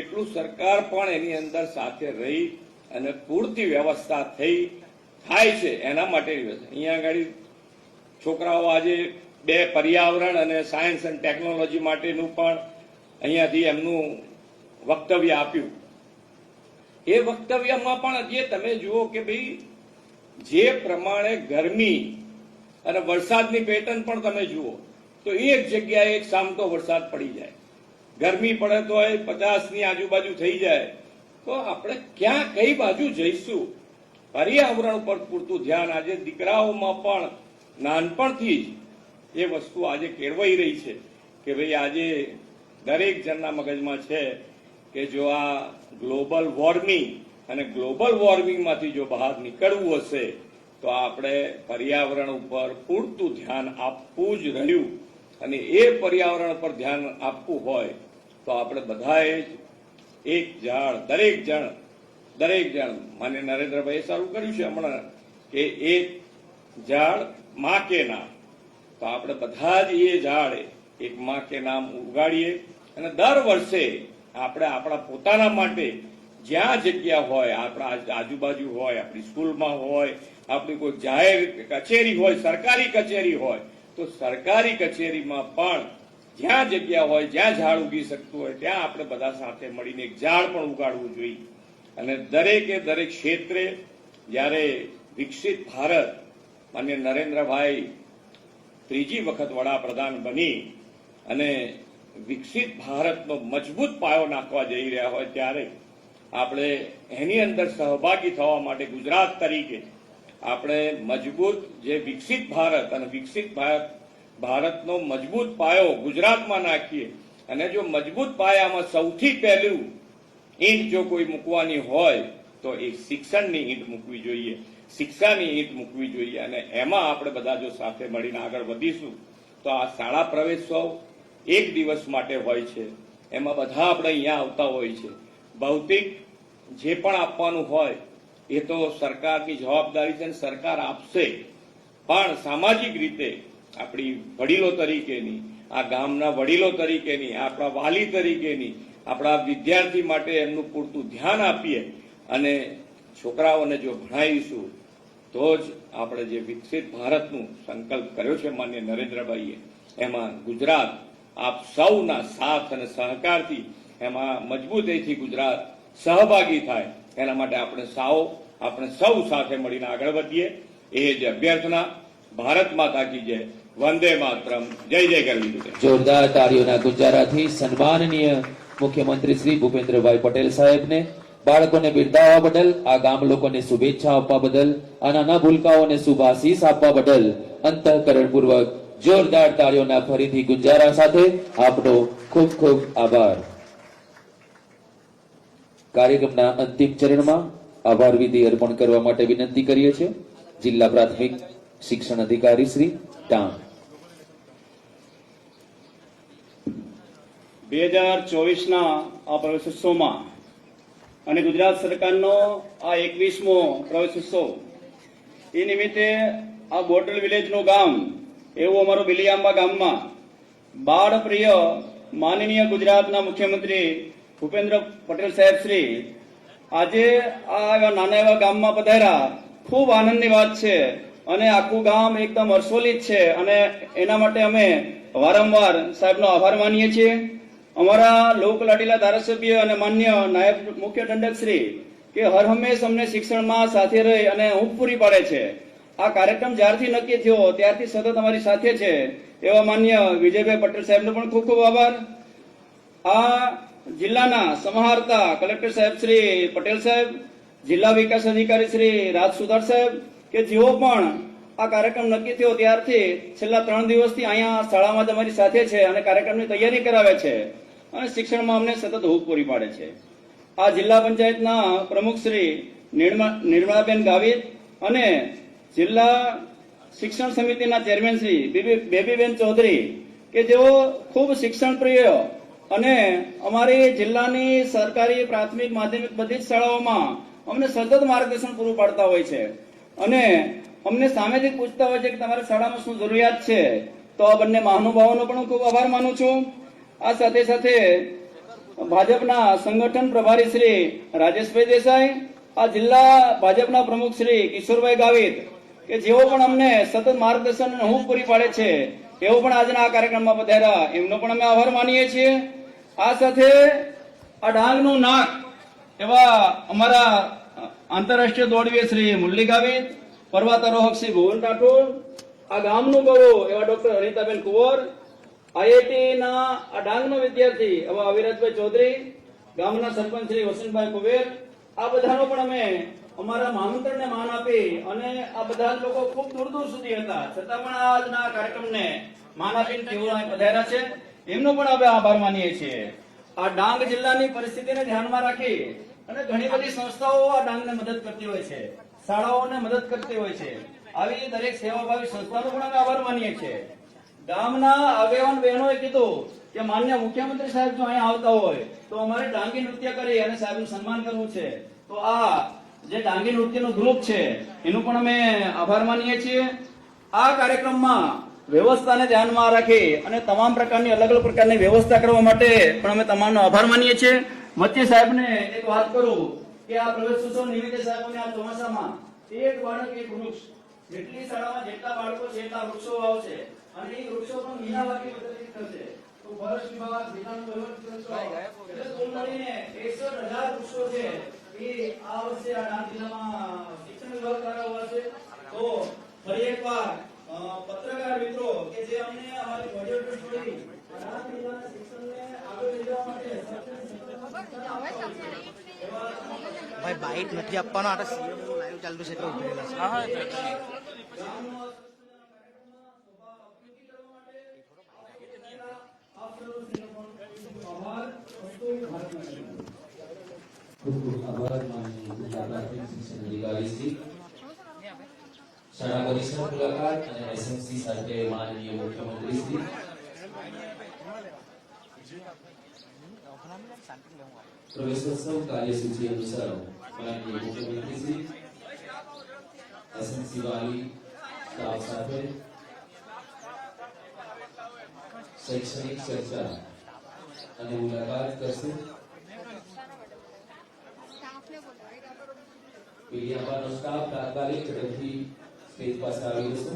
એટલું સરકાર પણ એની અંદર સાથે રહી અને પૂરતી વ્યવસ્થા થાય છે એના માટેની વ્યવસ્થા. અહીંયા આગળ છોકરાઓ આજે 2 પર્યાવરણ અને સાયન્સ એન્ડ ટેકનોલોજી માટેનું પણ અહીંયાથી એમનું વક્તવ્ય આપ્યું. એ વક્તવ્યમાં પણ જે તમે જુઓ કે ભાઈ જે પ્રમાણે ગરમી અને વરસાદની પેટર્ન પણ તમે જુઓ તો એક જગ્યાએ એક સામટો વરસાદ પડી જાય, ગરમી પડે તો 50ની આજુબાજુ થઈ જાય, તો આપણે ક્યાં કઈ બાજુ જઈશું? પર્યાવરણ ઉપર પૂરતું ધ્યાન આજે દીકરાઓમાં પણ નાનપણથી જ એ વસ્તુ આજે કેળવાઈ રહી છે કે ભાઈ આજે દરેક જણના મગજમાં છે કે જો આ ગ્લોબલ વોર્મિંગ અને ગ્લોબલ વોર્મિંગમાંથી જો બહાર નીકળવું હશે તો આપણે પર્યાવરણ ઉપર પૂરતું ધ્યાન આપવું જ રહ્યું. અને એ પર્યાવરણ પર ધ્યાન આપવું હોય તો આપણે બધાએ જ એક ઝાડ દરેક જણ માન્ય નરેન્દ્રભાઈએ સારું કર્યું છે હમણાં કે એક ઝાડ માં કે નામ, તો આપણે બધા જ એ ઝાડ એક માં કે નામ ઉગાડીએ અને દર વર્ષે આપણે આપણા પોતાના માટે જ્યાં જગ્યા હોય, આપણા આજુબાજુ હોય, આપણી સ્કૂલમાં હોય, આપણી કોઈ જાહેર કચેરી હોય, સરકારી કચેરી હોય, તો સરકારી કચેરીમાં પણ જ્યાં જગ્યા હોય, જ્યાં ઝાડ ઉગી શકતું હોય ત્યાં આપણે બધા સાથે મળીને એક ઝાડ પણ ઉગાડવું જોઈએ. અને દરેકે દરેક ક્ષેત્રે જ્યારે વિકસિત ભારત માન્ય નરેન્દ્રભાઈ 3જી વખત વડાપ્રધાન બની અને વિકસિત ભારતનો મજબૂત પાયો નાખવા જઈ રહ્યા હોય ત્યારે આપણે એની અંદર સહભાગી થવા માટે ગુજરાત તરીકે આપણે મજબૂત જે વિકસિત ભારત અને વિકસિત ભારતનો મજબૂત પાયો ગુજરાતમાં નાખીએ અને જો મજબૂત પાયામાં સૌથી પહેલું ઈંટ જો કોઈ મૂકવાની હોય તો એ શિક્ષણની ઈંટ મૂકવી જોઈએ, શિક્ષાની ઈંટ મૂકવી જોઈએ. અને એમાં આપણે બધા જો સાથે મળીને આગળ વધીશું તો આ શાળા પ્રવેશોત્સવ એક દિવસ માટે હોય છે. એમાં બધા આપણે અહીંયા આવતા હોય છે. ભૌતિક જે પણ આપવાનું હોય એ તો સરકારની જવાબદારી છે, સરકાર આપશે, પણ સામાજિક રીતે આપણી વડીલો તરીકેની, આ ગામના વડીલો તરીકેની, આપણા વાલી તરીકેની, આપણા વિદ્યાર્થી માટે એમનું પૂરતું ધ્યાન આપીએ અને છોકરાઓને જો ભણાવીશું તો જ આપણે જે વિકસિત ભારતનું સંકલ્પ કર્યો છે માન્ય નરેન્દ્રભાઈએ, એમાં ગુજરાત આપ સૌના સાથ અને સહકારથી એમાં મજબૂતીથી ગુજરાત સહભાગી થાય એના માટે આપણે સૌ સાથે મળીને આગળ વધીએ એ જ અભ્યર્થના. ભારત માતા કી જય, વંદે માતરમ, જય જય ગરવી. જોરદાર તાળીઓના ગુંજારાથી સન્માનનીય મુખ્યમંત્રી શ્રી ભૂપેન્દ્રભાઈ પટેલ સાહેબને બાળકોને બિરદાવવા બદલ, આ ગામ લોકોને શુભેચ્છા આપવા બદલ, આ નાના ભૂલકાઓને શુભાશીષ આપવા બદલ અંતઃકરણપૂર્વક જોરદાર તાળીઓના ફરીથી ગુંજારા સાથે આપનો ખૂબ ખૂબ આભાર. કાર્યક્રમના અંતિમ ચરણમાં આભાર વિધિ અર્પણ કરવા માટે વિનંતી કરીએ છીએ જિલ્લા પ્રાથમિક શિક્ષણ અધિકારી શ્રી ડાંગ. 2024ના આ પ્રવેશોત્સવમાં અને ગુજરાત સરકારનો આ 21મો પ્રવેશોત્સવ એ નિમિત્તે આ બોટલ વિલેજનું ગામ એવું અમારું બિલિયાંબા ગામમાં બાળ પ્રિય માનનીય ગુજરાતના મુખ્યમંત્રી ભૂપેન્દ્ર પટેલ સાહેબ શ્રી આજે આ નાના એવા ગામમાં પધાર્યા. ખૂબ આનંદની વાત છે અને આખું ગામ એકદમ હર્ષોલ્લિત છે અને એના માટે અમે વારંવાર સાહેબનો આભાર માનીએ છીએ. અમારા લોકલાડીલા ધારાસભ્ય અને માન્ય નાયબ મુખ્ય દંડક શ્રી કે હર હંમેશ અમને શિક્ષણમાં સાથે રહી અને ઊંઘ પૂરી પાડે છે. આ કાર્યક્રમ જ્યારથી નક્કી થયો ત્યારથી સતત અમારી સાથે છે એવા માન્ય વિજયભાઈ પટેલ સાહેબનો પણ ખૂબ ખૂબ આભાર. આ જિલ્લાના સમાહર્તા કલેક્ટર સાહેબ શ્રી પટેલ સાહેબ, જિલ્લા વિકાસ અધિકારી શ્રી રાજ સુધાર સાહેબ કે જેઓ પણ આ કાર્યક્રમ નક્કી થયો ત્યારથી છેલ્લા 3 દિવસથી અહીંયા શાળામાં તમારી સાથે છે અને કાર્યક્રમની તૈયારી કરાવે છે અને શિક્ષણમાં અમને સતત હૂંફ પૂરી પાડે છે. આ જિલ્લા પંચાયતના પ્રમુખ શ્રી નિર્મળાબેન ગાવિત અને જિલ્લા શિક્ષણ સમિતિના ચેરમેન શ્રી બેબીબેન ચૌધરી કે જેઓ ખૂબ શિક્ષણ પ્રિય અને અમારી જિલ્લાની સરકારી પ્રાથમિક માધ્યમિક બધી જ શાળાઓમાં અમને સતત માર્ગદર્શન પૂરું પાડતા હોય છે અને અમને સામેથી પૂછતા હોય છે કે તમારા શાળામાં શું જરૂરિયાત છે. તો આ બંને મહાનુભાવોનો પણ ખૂબ આભાર માનું છું. આ સાથે સાથે ભાજપના સંગઠન પ્રભારી શ્રી રાજેશભાઈ દેસાઈ, આ જિલ્લા ભાજપના પ્રમુખ શ્રી કિશોરભાઈ ગાવિત કે જેઓ પણ અમને સતત માર્ગદર્શન અને હૂંફ પૂરી પાડે છે એવો પણ આજના આ કાર્યક્રમમાં પધાર્યા, એમનો પણ અમે આભાર માનીએ છીએ. આ સાથે આ ડાંગનું નાક એવા અમારા આંતરરાષ્ટ્રીય દોડવીર શ્રી મુરલી ગાવિત, પર્વતારોહક શ્રી ભુવન રાઠોડ, આ ગામનું ગૌરવ એવા ડોક્ટર અનિતાબેન કુંવર, આઈઆઈટીના આ ડાંગનો વિદ્યાર્થી એવા અવિરાજભાઈ ચૌધરી, ગામના સરપંચ શ્રી વસંતભાઈ કુબેર, આ બધાનો પણ અમે અમારા આમંત્રણને માન આપી અને આ બધા લોકો ખૂબ દૂર દૂર સુધી હતા છતાં પણ આજના કાર્યક્રમને માન આપીને તેઓ અહીં પધાર્યા છે, એમનો પણ અમે આભાર માનીએ છીએ. આ ડાંગ જિલ્લાની પરિસ્થિતિને ધ્યાનમાં રાખી અને ઘણી બધી સંસ્થાઓ આ ડાંગને મદદ કરતી હોય છે, શાળાઓને મદદ કરતી હોય છે. આવી દરેક સેવાભાવી સંસ્થાનો પણ અમે આભાર માનીએ છીએ. ગામના આગેવાન બહેનોએ કીધું કે માન્ય મુખ્યમંત્રી સાહેબ જો અહીંયા આવતા હોય તો અમારે ડાંગી નૃત્ય કરી અને સાહેબનું સન્માન કરવું છે. તો આ જે ડાંગી નૃત્યનું ગ્રુપ છે એનું પણ અમે આભાર માનીએ છીએ. આ કાર્યક્રમમાં વ્યવસ્થાને ધ્યાનમાં રાખી અને તમામ પ્રકારની અલગ અલગ પ્રકારની વ્યવસ્થા કરવા માટે પણ અમે તમામનો આભાર માનીએ છીએ. મચ્છી સાહેબને એક વાત કરું કે આ પ્રવેશોત્સવ નિમિત્તે સાહેબોને આ ચોમાસામાં એક બાળક એક વૃક્ષ, જેટલી શાળામાં જેટલા બાળકો છે એટલા વૃક્ષો વાવશે અને એ વૃક્ષો પણ મીનાવાકી પદ્ધતિ થશે. તો ફોરેસ્ટ વિભાગ જિલ્લાનું વહીવટ કરશો એટલે કુલ મળીને 61,000 વૃક્ષો છે એ આ વર્ષે આ ડાંગ જિલ્લામાં શિક્ષણ વિભાગ દ્વારા વાવશે. તો ફરી એકવાર પત્રકાર મિત્રો કે જે અમને અમારી ઓડિયો ટ્રસ્ટ વળી ભાઈ બાઈટ નથી આપવાનો, આ સીએમ નું લાઈવ ચાલતું છે એટલે ઉભી રહેલા છે. ખૂબ ખૂબ આભાર માનનીય જિલ્લા પ્રાથમિક શિક્ષણ અધિકારી શ્રી. શાળા પરિસર મુલાકાત અને એસએમસી સાથે માનનીય મુખ્યમંત્રી શ્રી. પ્રવેશોત્સવ કાર્યસૂચિ અનુસાર માનનીય મુખ્યમંત્રી શ્રી એસએમસી વાલી સ્ટાફ સાથે શૈક્ષણિક ચર્ચા અને મુલાકાત કરશે. પીડીઆમાંનો સ્ટાફ તાત્કાલિક ઝડપથી સ્ટેજ પાસે આવી જશે.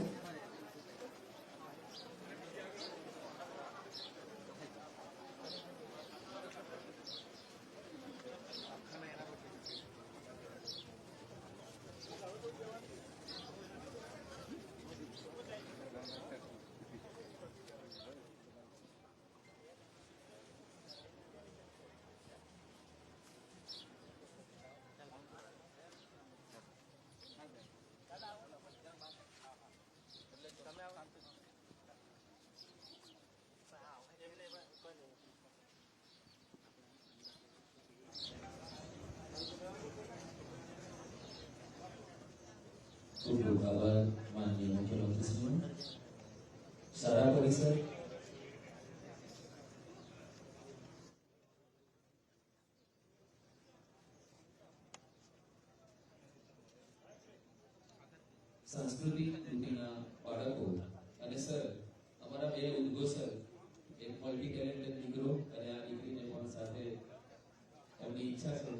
ખૂબ ખૂબ આભાર માનનીય મુખ્યમંત્રી શ્રી. શાળા પરિસર સાંસ્કૃતિક કૃતિના બાળકો અને સર અમારા બે ઉદ્ઘોષક, એક મલ્ટી ટેલેન્ટેડ દીકરો અને આ દીકરીને પણ સાથે એમની ઈચ્છા છે તો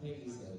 થેન્ક યુ સર.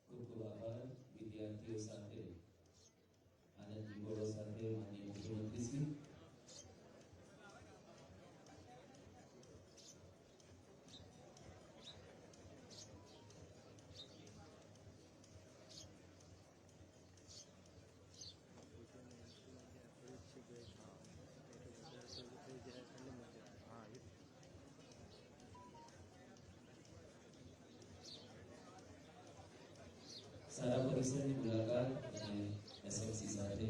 ખૂબ ખૂબ આભાર વિદ્યાર્થીઓ સાથે આનંદની બોલો સાથે માનનીય મુખ્યમંત્રી શ્રી. શાળા પરિસરની મુલાકાત અને એસએમસી સાથે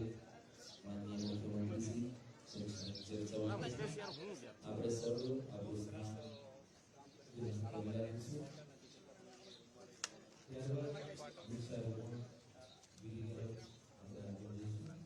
માનનીય મુખ્યમંત્રી શ્રી શૈક્ષણિક ચર્ચાઓ આપણે સર્વ આપણા ત્યારબાદ વૃક્ષારોપણ વિધિ તરફ આપણે આગળ જઈશું.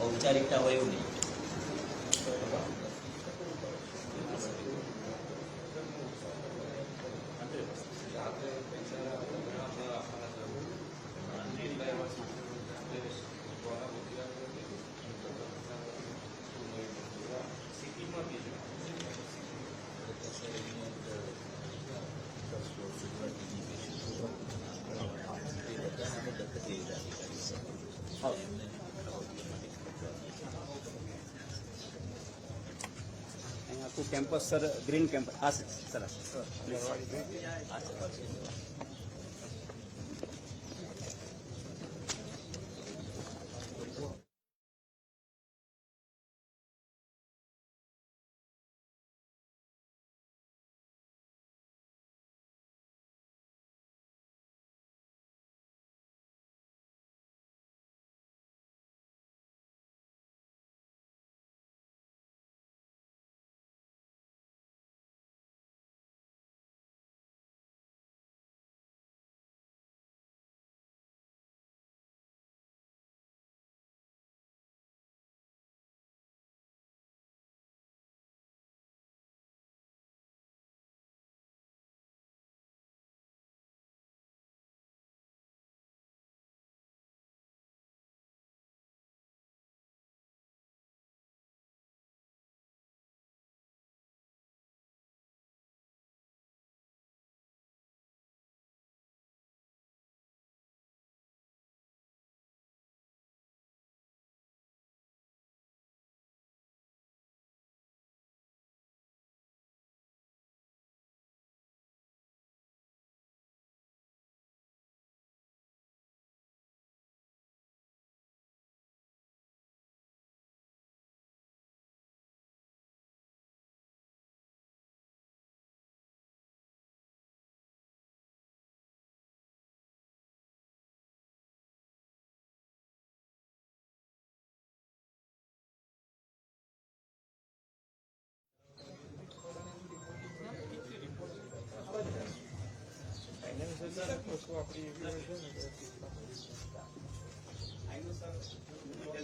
ઔપચારિકતા હોય એવું નહીં. આખું કેમ્પસ સર ગ્રીન કેમ્પસ હા સરસ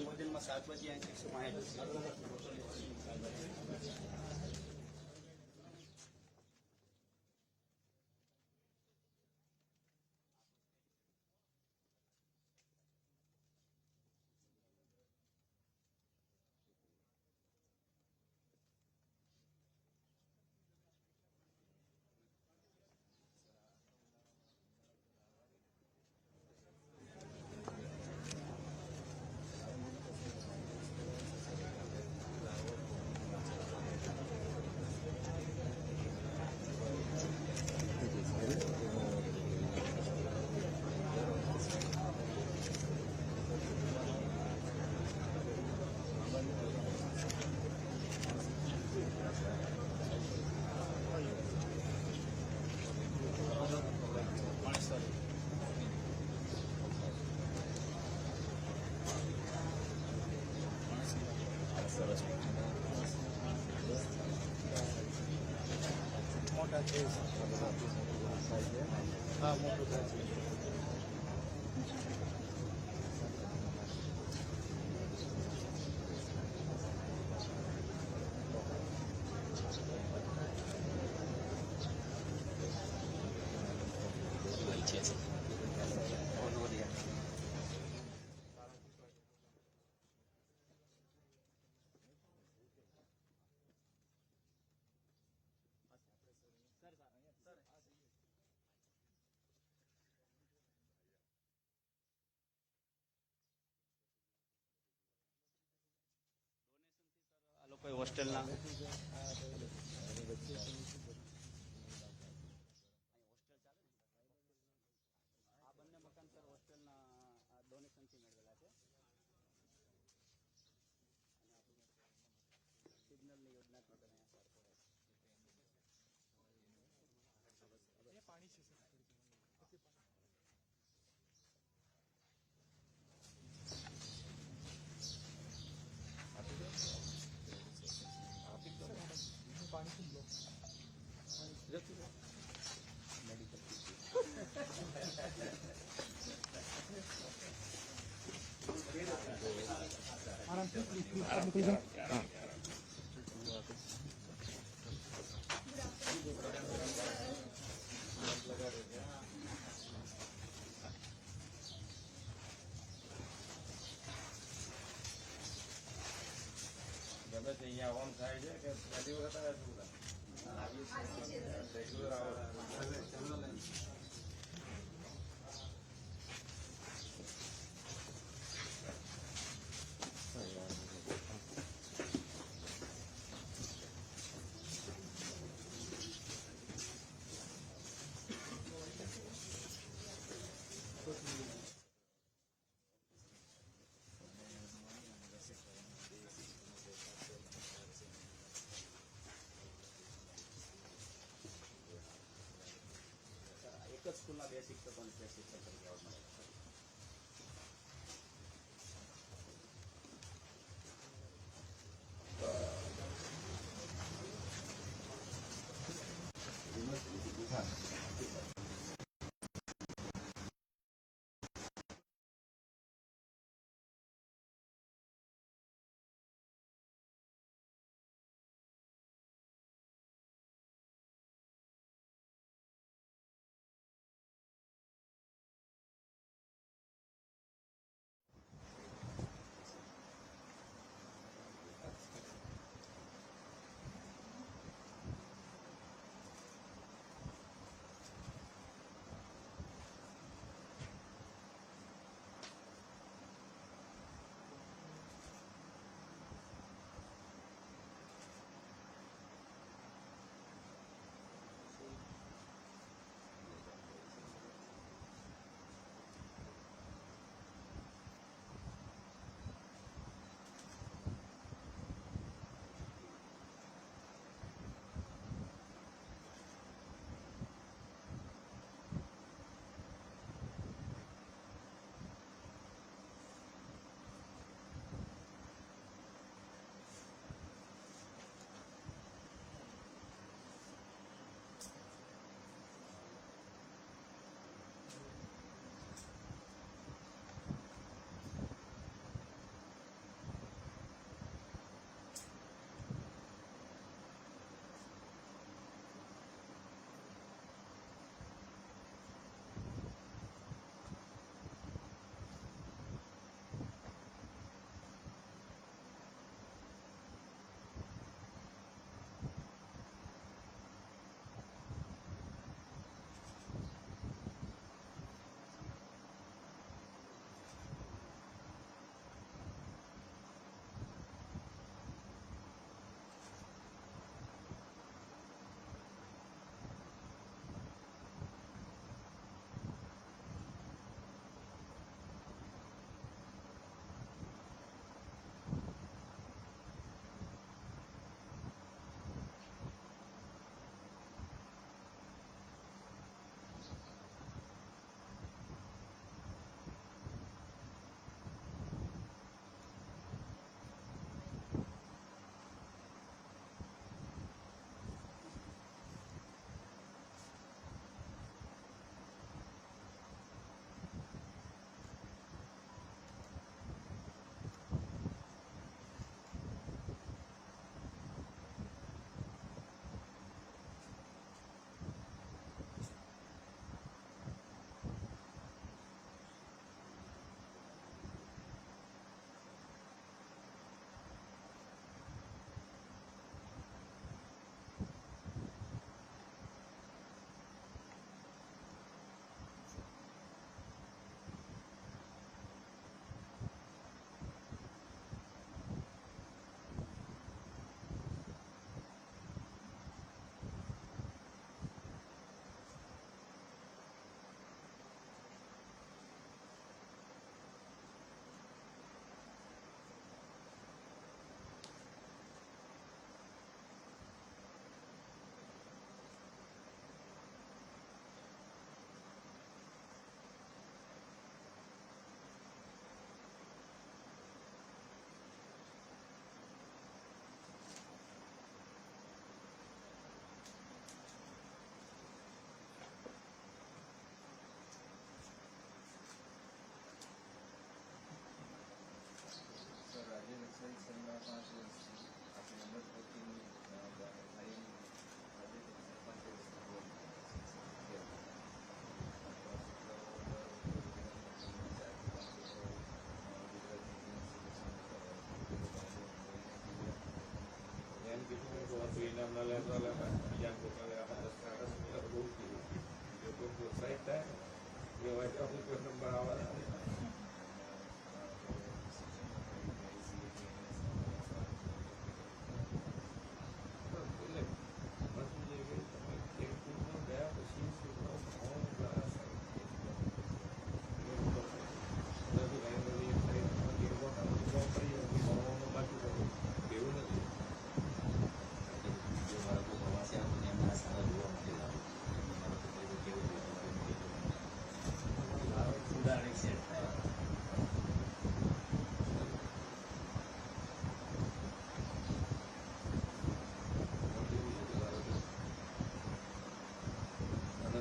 મોડેલમાં 7 વાગે હા મોટું થાય કોઈ હોસ્ટેલના આ બંને મકાન સર હોસ્ટેલના ડોનેશનથી મેળવેલા છે અને આપણું સિગ્નલની યોજનાથી તમે પાણી છે સર ગમે તે અહીંયા ઓન થાય છે કે પહેલી વખત રેગ્યુલર આવે એક જ સ્કૂલના 2 શિક્ષકોને શ્રેષ્ઠ શિક્ષક તરીકે એવોર્ડ મળેલો છે.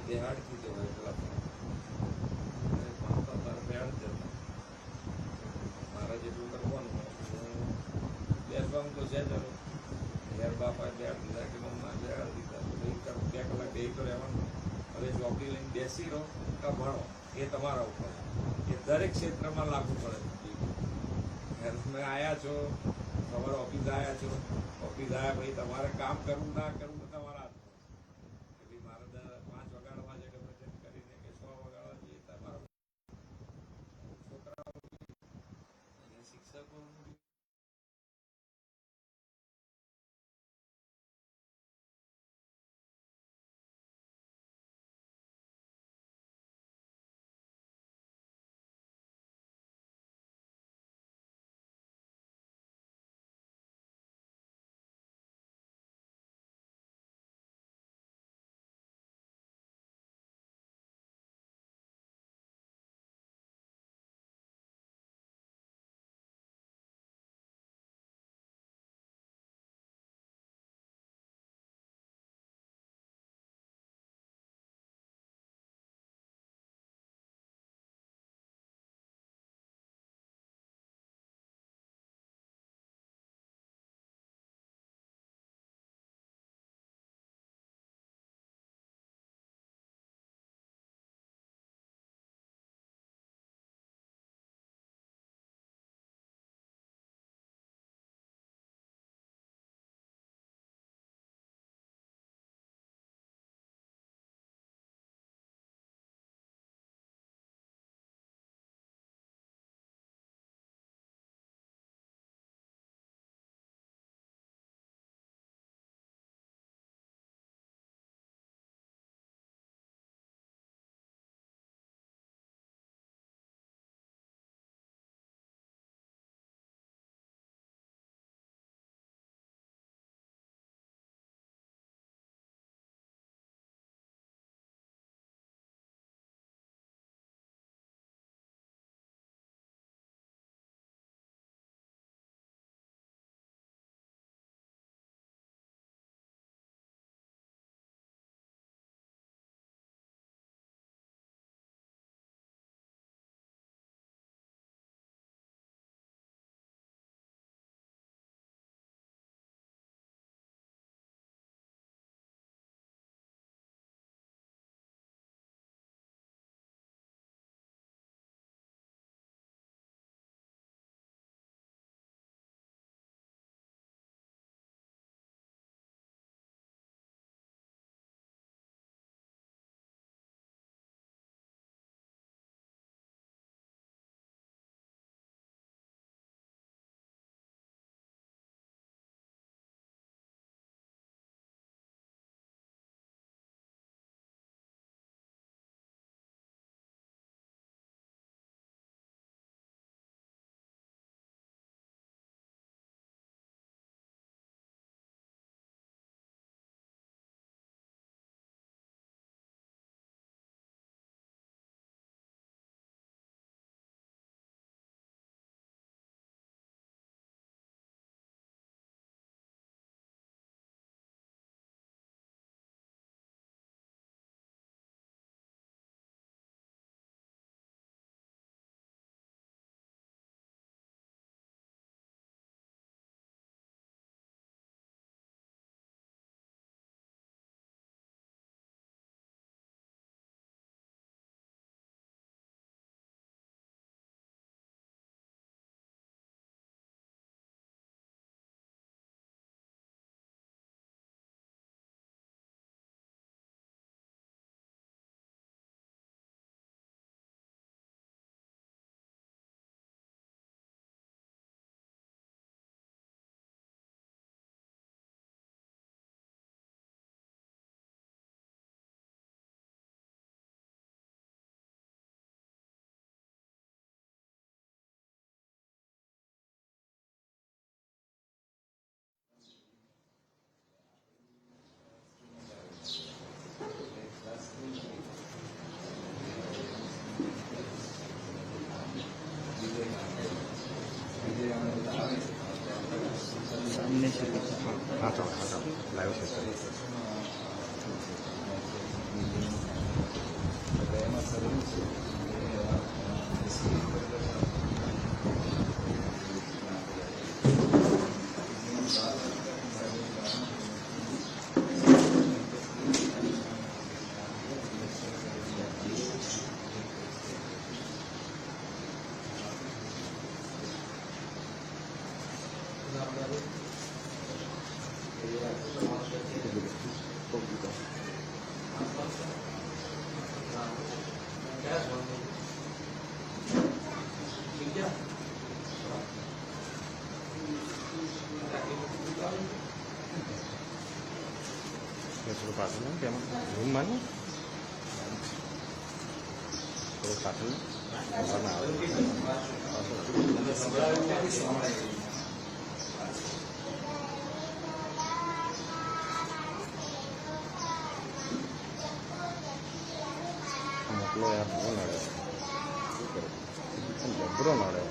દેહાડ કીધો હોય એટલા માતા તારે બેહાડ જતા મારા જેટલું કરવાનું હું બેસવાનું તો છે ચાલો યાર બાપા બેહાડ દીધા કે મમ્મા બેહાડ દીધા 2 કલાક બે તો રહેવાનું હવે ચોકી લઈને બેસી રહો કા ભણો એ તમારા ઉપર એ દરેક ક્ષેત્રમાં લાગુ પડે તમે આવ્યા છો તમારે ઓફિસ આવ્યા છો ઓફિસ આવ્યા પછી તમારે કામ કરવું ના કરવું તમારા મારે 5 વગાડવા છે ગમે તેમ કરીને કે 100 વગાડવા જઈએ તમારા છોકરાઓ શિક્ષકો થોડું પાછળ તેમાં રૂમમાં ને થોડું પાછળ મોકલો યાર બહુ નડે શું કરે જબરો નડે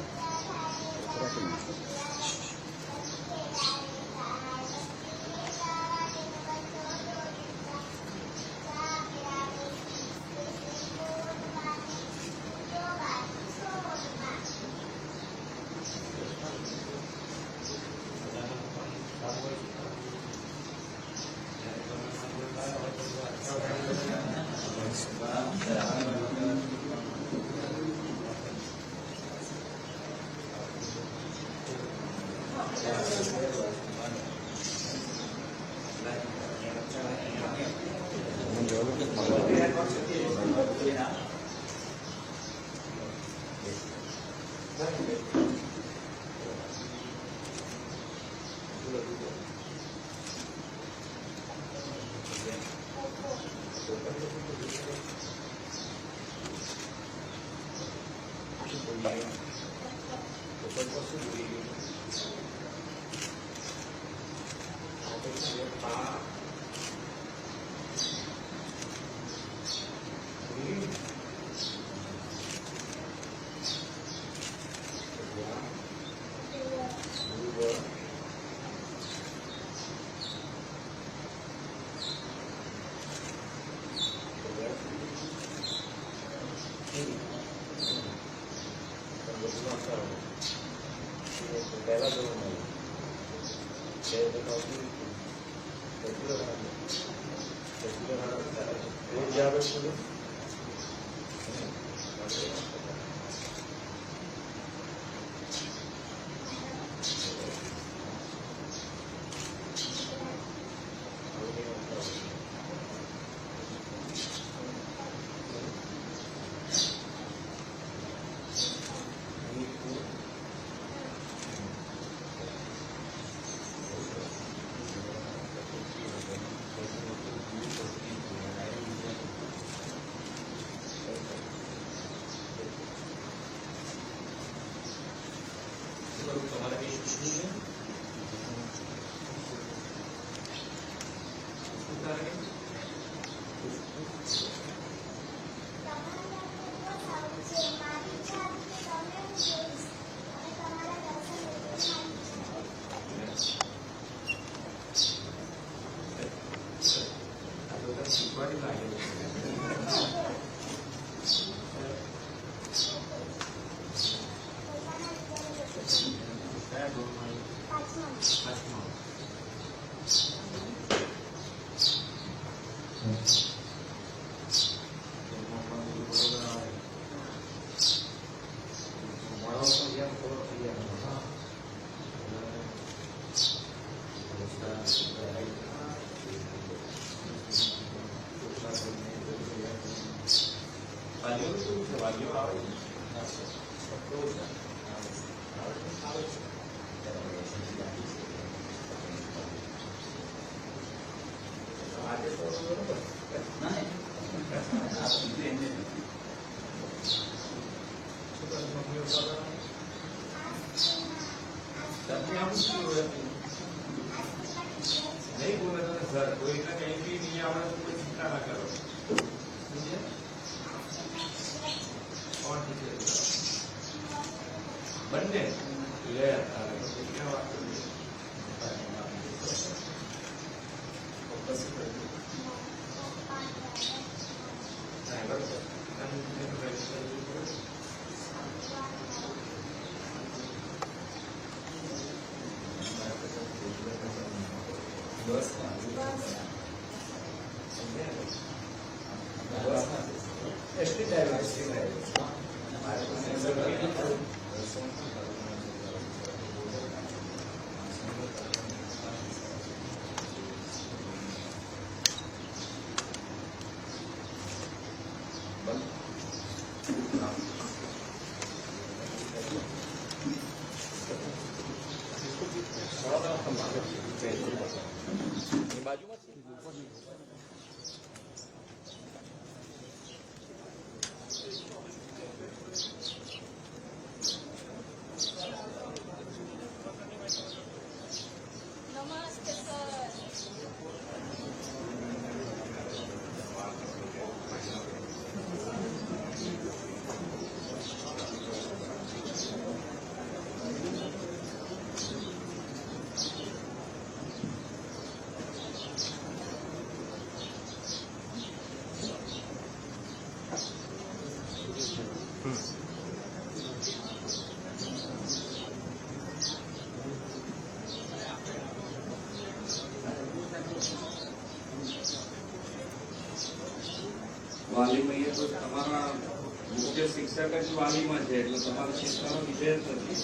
વાલીમાં એ તો તમારા મુખ્ય શિક્ષક જ વાલીમાં છે, એટલે તમારા શિક્ષણનો વિષય જ નથી.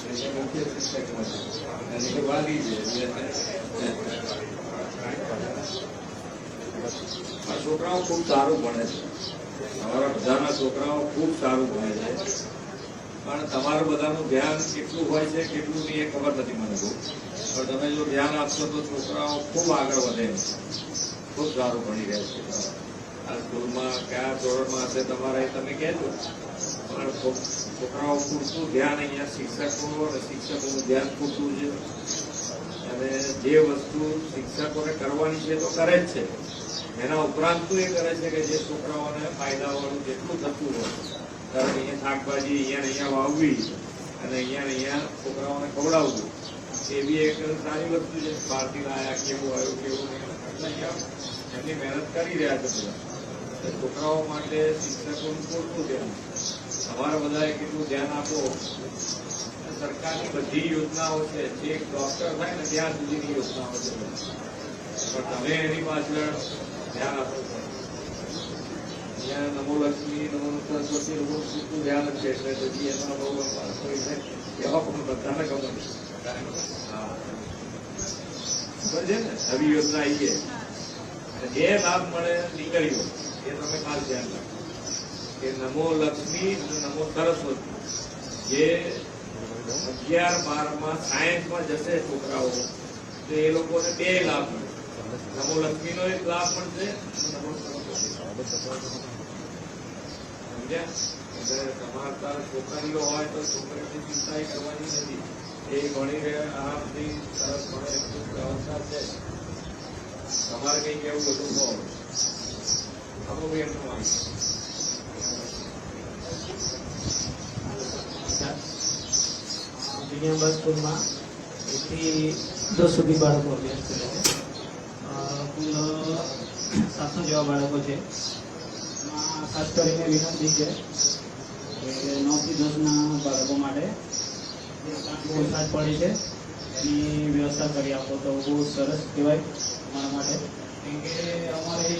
એટલે મુખ્ય શિક્ષકમાં છે અને એ વાલી છે. આ છોકરાઓ ખૂબ સારું ભણે છે, તમારા બધાના છોકરાઓ ખૂબ સારું ભણે છે, પણ તમારું બધાનું ધ્યાન કેટલું હોય છે કેટલું નહીં એ ખબર નથી મને બહુ. પણ તમે જો ધ્યાન આપશો તો છોકરાઓ ખૂબ આગળ વધે, ખૂબ સારું ભણી રહ્યા છે. આ સ્કૂલમાં કયા ધોરણમાં હશે તમારે એ તમે કહેજો, પણ છોકરાઓ પૂરતું ધ્યાન અહીંયા શિક્ષકો અને શિક્ષકોનું ધ્યાન પૂરતું છે. અને જે વસ્તુ શિક્ષકોને કરવાની છે તો કરે જ છે, એના ઉપરાંત તો એ કરે છે કે જે છોકરાઓને ફાયદાવાળું જેટલું થતું હોય, કારણ કે અહીંયા શાકભાજી અહીંયા વાવવી અને અહીંયા છોકરાઓને ખવડાવવું એ બી એક સારી વસ્તુ છે. બહારથી લાયા કેવું આવ્યું કેવું નહીં, એમની મહેનત કરી રહ્યા છે બધા. છોકરાઓ માટે શિક્ષકોનું પૂરતું ધ્યાન, તમારે બધાએ કેટલું ધ્યાન આપો. સરકારની બધી યોજનાઓ છે, જે ડોક્ટર થાય ને ત્યાં સુધીની યોજનાઓ છે, પણ તમે એની પાછળ ધ્યાન આપો. અહીંયા નમો લક્ષ્મી નમો સરસ્વતી લોકો પૂરતું ધ્યાન જ છે, એટલે પછી એમાં બહુ કોઈ છે એવા પણ બધાને ખબર હા ખબર છે ને. નવી યોજના આવી છે, જે લાભ મળે દીકરીઓ એ તમે ખાસ ધ્યાન રાખો કે નમો લક્ષ્મી અને નમો સરસ્વતી, જે 11-12માં સાયન્સમાં જશે છોકરાઓ તો એ લોકોને 2 લાભ મળે. નમો લક્ષ્મીનો એક લાભ મળશે, નમો સરસ્વતી. સમજ્યા? એટલે તમારા તારા છોકરીઓ હોય તો છોકરીઓની ચિંતા કરવાની નથી, એ ભણી રહ્યા આરામથી સરસ ભણે એટલું વ્યવસ્થા છે. તમારે કઈ કેવું બધું કહો અમુક એમનું આવી વિજયાંબા સ્કૂલમાં 1 થી 10 સુધી બાળકો અભ્યાસ કરે છે. કુલ 700 જેવા બાળકો છે. એમાં ખાસ કરીને વિનંતી છે કે 9 થી 10ના બાળકો માટે જે વરસાદ પડે છે એની વ્યવસ્થા કરી આપો તો બહુ સરસ કહેવાય અમારા માટે. કેમ કે અમારે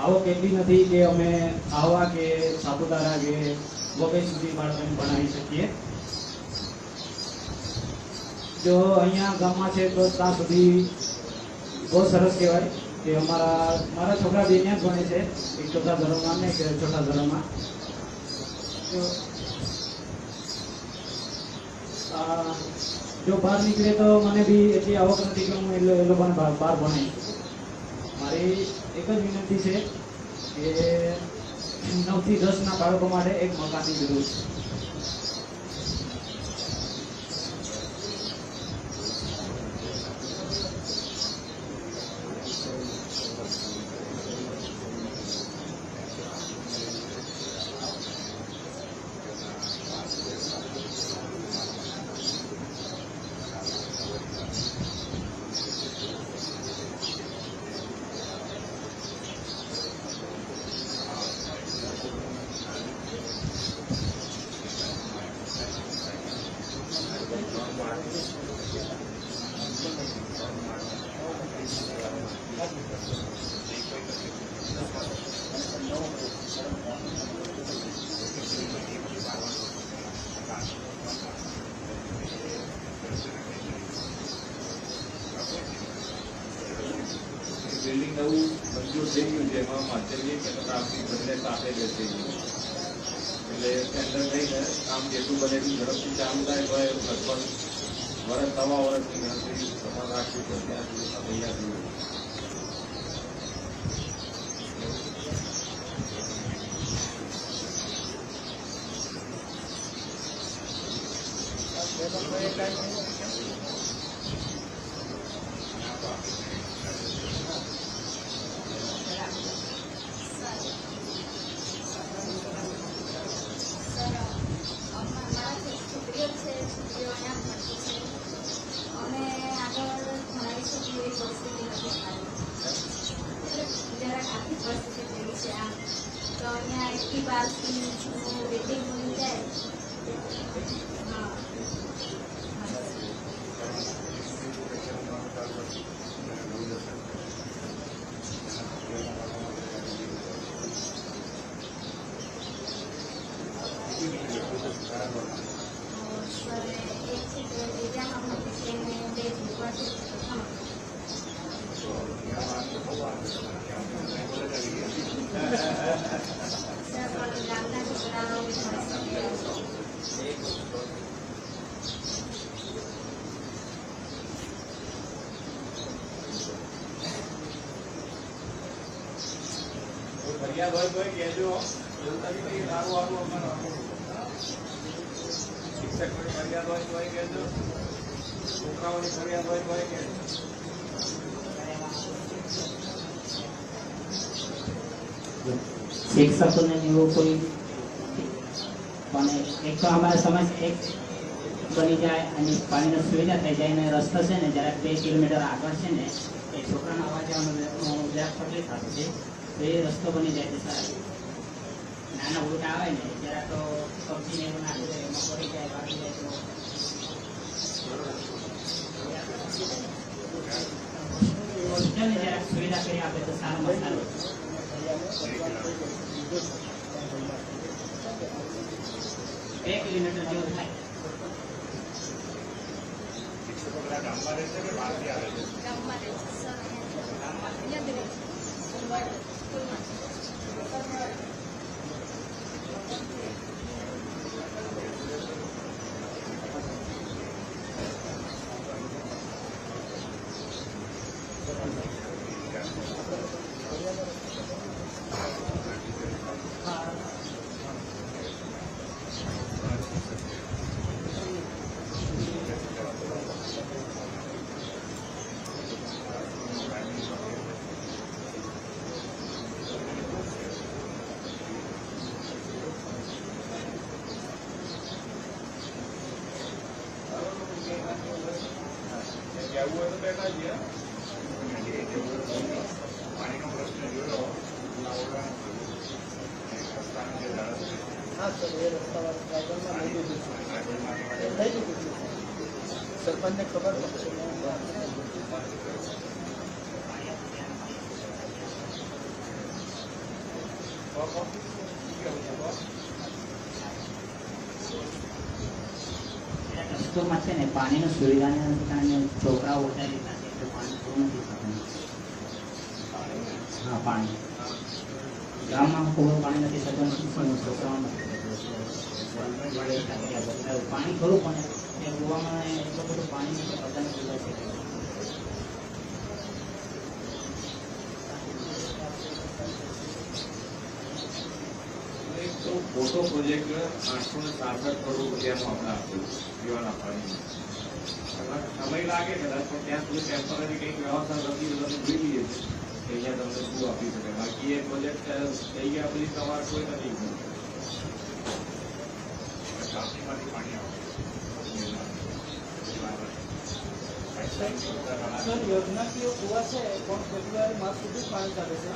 આવક એટલી નથી કે અમે આવા કે સાપુતારા કે વગેરે સુધી બાળકોને ભણાવી શકીએ. જો અહીંયા ગામમાં છે તો ત્યાં સુધી બહુ સરસ કહેવાય કે મારા છોકરા બે ત્યાં જ ભણે છે, એક 4થા ધોરણમાં ને એક 6થા ધોરણમાં. જો બહાર નીકળે તો મને બી એટલી આવક નથી કે હું એ લોકોને બહાર ભણાવીશ. મારી એક જ વિનંતી છે કે 9 થી 10ના બાળકો માટે એક મકાનની જરૂર છે. બિલ્ડિંગ નવું મંજૂર થઈ ગયું છે, એમાં માધ્યમિક અને પ્રાથમિક બંને સાથે બેસે એટલે ટેન્ડર થઈને કામ જેટલું બને એટલું ઝડપથી ચાલુ થાય તો લગભગ વર્ષ 1.5 વર્ષની ગણતરી તમારે રાખવી તો ત્યાં સુધી તૈયાર થઈ તો અહીંયા 1 થી 12 રેટિંગ મળી જાય. હા ગામના છોકરાઓ ફરિયાદ હોય તો કહેજો. શિક્ષકની ફરિયાદ હોય તો કહેજો. છોકરાઓની ફરિયાદ હોય તો કહેજો. શિક્ષકોને એવું કોઈ પણ એક તો અમારા સમાજ એક બની જાય અને પાણીની સુવિધા થઈ જાય અને રસ્તો છે ને જરાક 2 કિલોમીટર આગળ છે ને એ છોકરાના આવવા જવાનું જરાક તકલીફ થતી છે તો એ રસ્તો બની જાય છે સારા નાના ઉલટા આવે ને જરાક તો પક્ષીને એવું નાખી દે એમાં પડી જાય ભાગી જાય તો જરાક સુવિધા કરી આપે તો સારામાં સારું. 2 કિલોમીટર જેવું થાય. ગામમાં રહેશે કે બહારથી આવે છે? ગામમાં રહે છે સર. અહીંયા જ રહે છે સ્કૂલમાં. કહેવું હોય તો બેઠા છીએ. પાણીનો પ્રશ્ન જોયો. હા સર એ રસ્તાવાળા ડ્રાઈવરમાં લઈ લીધું છે લઈ લીધું છે સરપંચને ખબર પડશે. રસ્તોમાં છે ને પાણીની સુવિધાને કારણે છોકરાઓ ઓછા લીધા છે એટલે પાણી પૂરું નથી થતું. હા પાણી ગામમાં પૂરું પાણી નથી થતું છોકરાઓને પાણી ખરું પણ એ ગોવામાં એટલું બધું પાણી નથી બધાને પીવા છે. મોટો પ્રોજેક્ટ 866 કરોડ રૂપિયાનો આપણે આપ્યું પીવાના પાણીનો. સમય લાગે કદાચ પણ ત્યાં સુધી ટેમ્પરરી કંઈક વ્યવસ્થા નથી તો તમે જોઈ લઈએ છીએ કે અહીંયા તમને શું આપી શકે. બાકી એ પ્રોજેક્ટ થઈ ગયા પછી તમારે કોઈ નથી. કાપણીમાંથી પાણી આવે. સર યોજનાકીય કુવા છે પણ ફેબ્રુઆરી માસ સુધી પાણી ચાલે છે.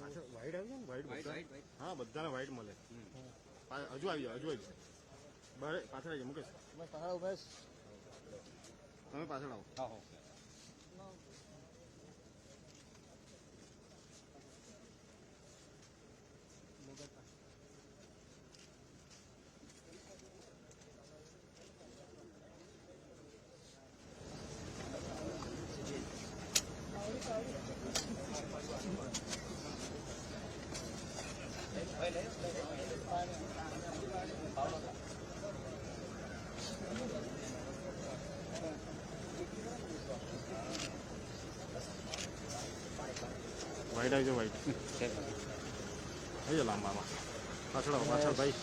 પાછળ વાઈટ આવી જાય ને વાઈટ હા બધાને વાઈટ મળે હજુ આવી જાઓ બરે પાછળ આવી જાઓ મુકેશ તમે પાછળ આવો વાઈટ આવી જાઓ વાઈટ આવી જાઓ લાંબામાં પાછળ આવો પાછળ ભાઈ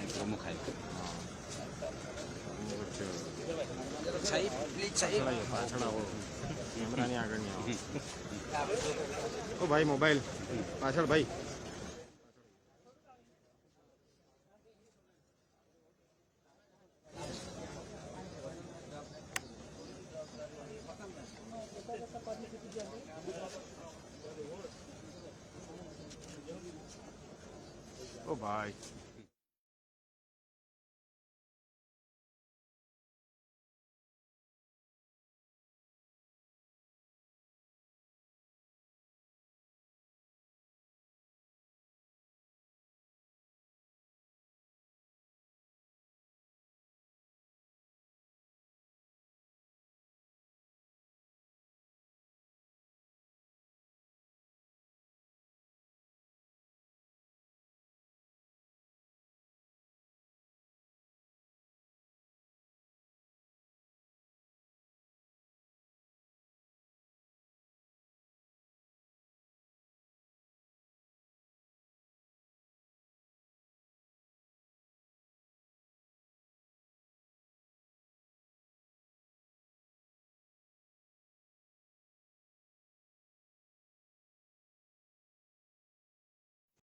પ્રમુખ પાછળ આવો કેમેરાની આગળ નહીં આવો ઓ ભાઈ મોબાઈલ પાછળ ભાઈ ઓ ભાઈ